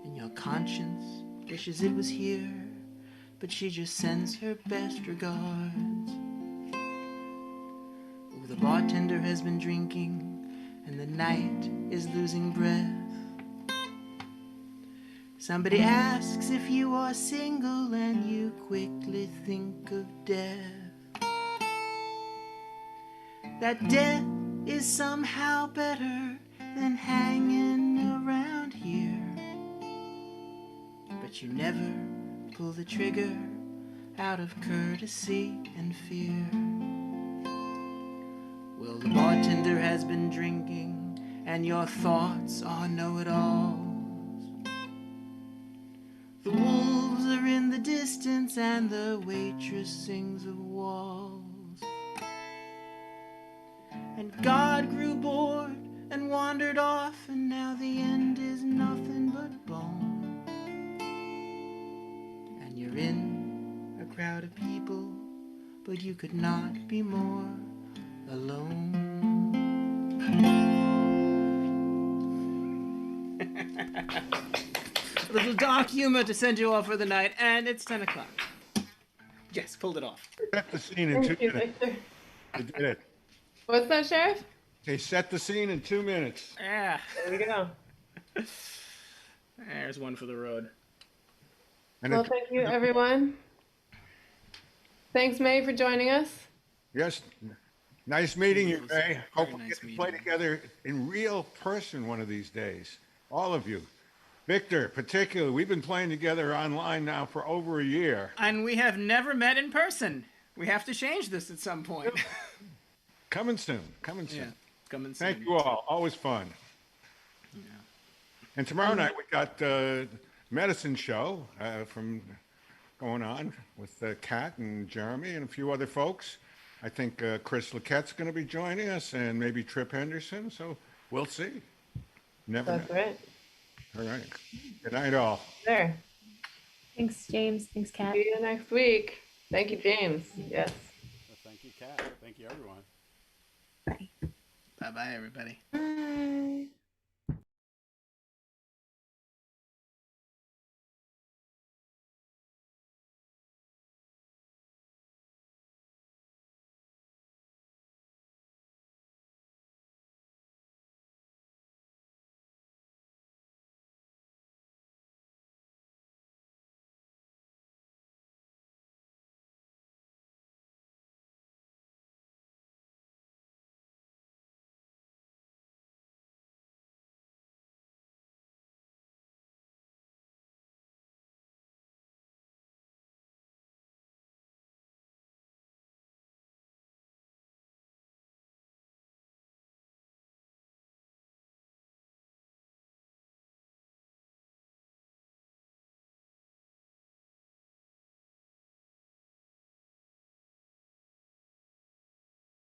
And your conscience wishes it was here, but she just sends her best regards. Oh, the bartender has been drinking, and the night is losing breath. Somebody asks if you are single, and you quickly think of death. That death is somehow better than hanging around here. But you never pull the trigger out of courtesy and fear. Well, the bartender has been drinking, and your thoughts are know-it-alls. The wolves are in the distance, and the waitress sings of walls. And God grew bored and wandered off, and now the end is nothing but bone. And you're in a crowd of people, but you could not be more alone. A little dark humor to send you off for the night, and it's 10 o'clock. Yes, pulled it off. Set the scene in 2 Thank you, minutes. Victor. You did it. What's that, Sheriff? They set the scene in 2 minutes. Yeah. There we go. There's one for the road. And Well, thank you, everyone. Thanks, May, for joining us. Yes, nice meeting you, Ray. Hope we nice get to meeting play you. together in real person one of these days. All of you. Victor, particularly, we've been playing together online now for over a year. And we have never met in person. We have to change this at some point. Coming soon, coming soon. Yeah, coming soon. Thank you all. Always fun. Yeah. And tomorrow night we got medicine show from going on with Kat and Jeremy and a few other folks. I think Chris Laquette's going to be joining us, and maybe Trip Henderson. So we'll see. Never That's know. right. All right. Good night, all. There. Thanks, James. Thanks, Kat. See you next week. Thank you, James. Yes. Thank you, Kat. Thank you, everyone. Bye-bye, everybody. Bye.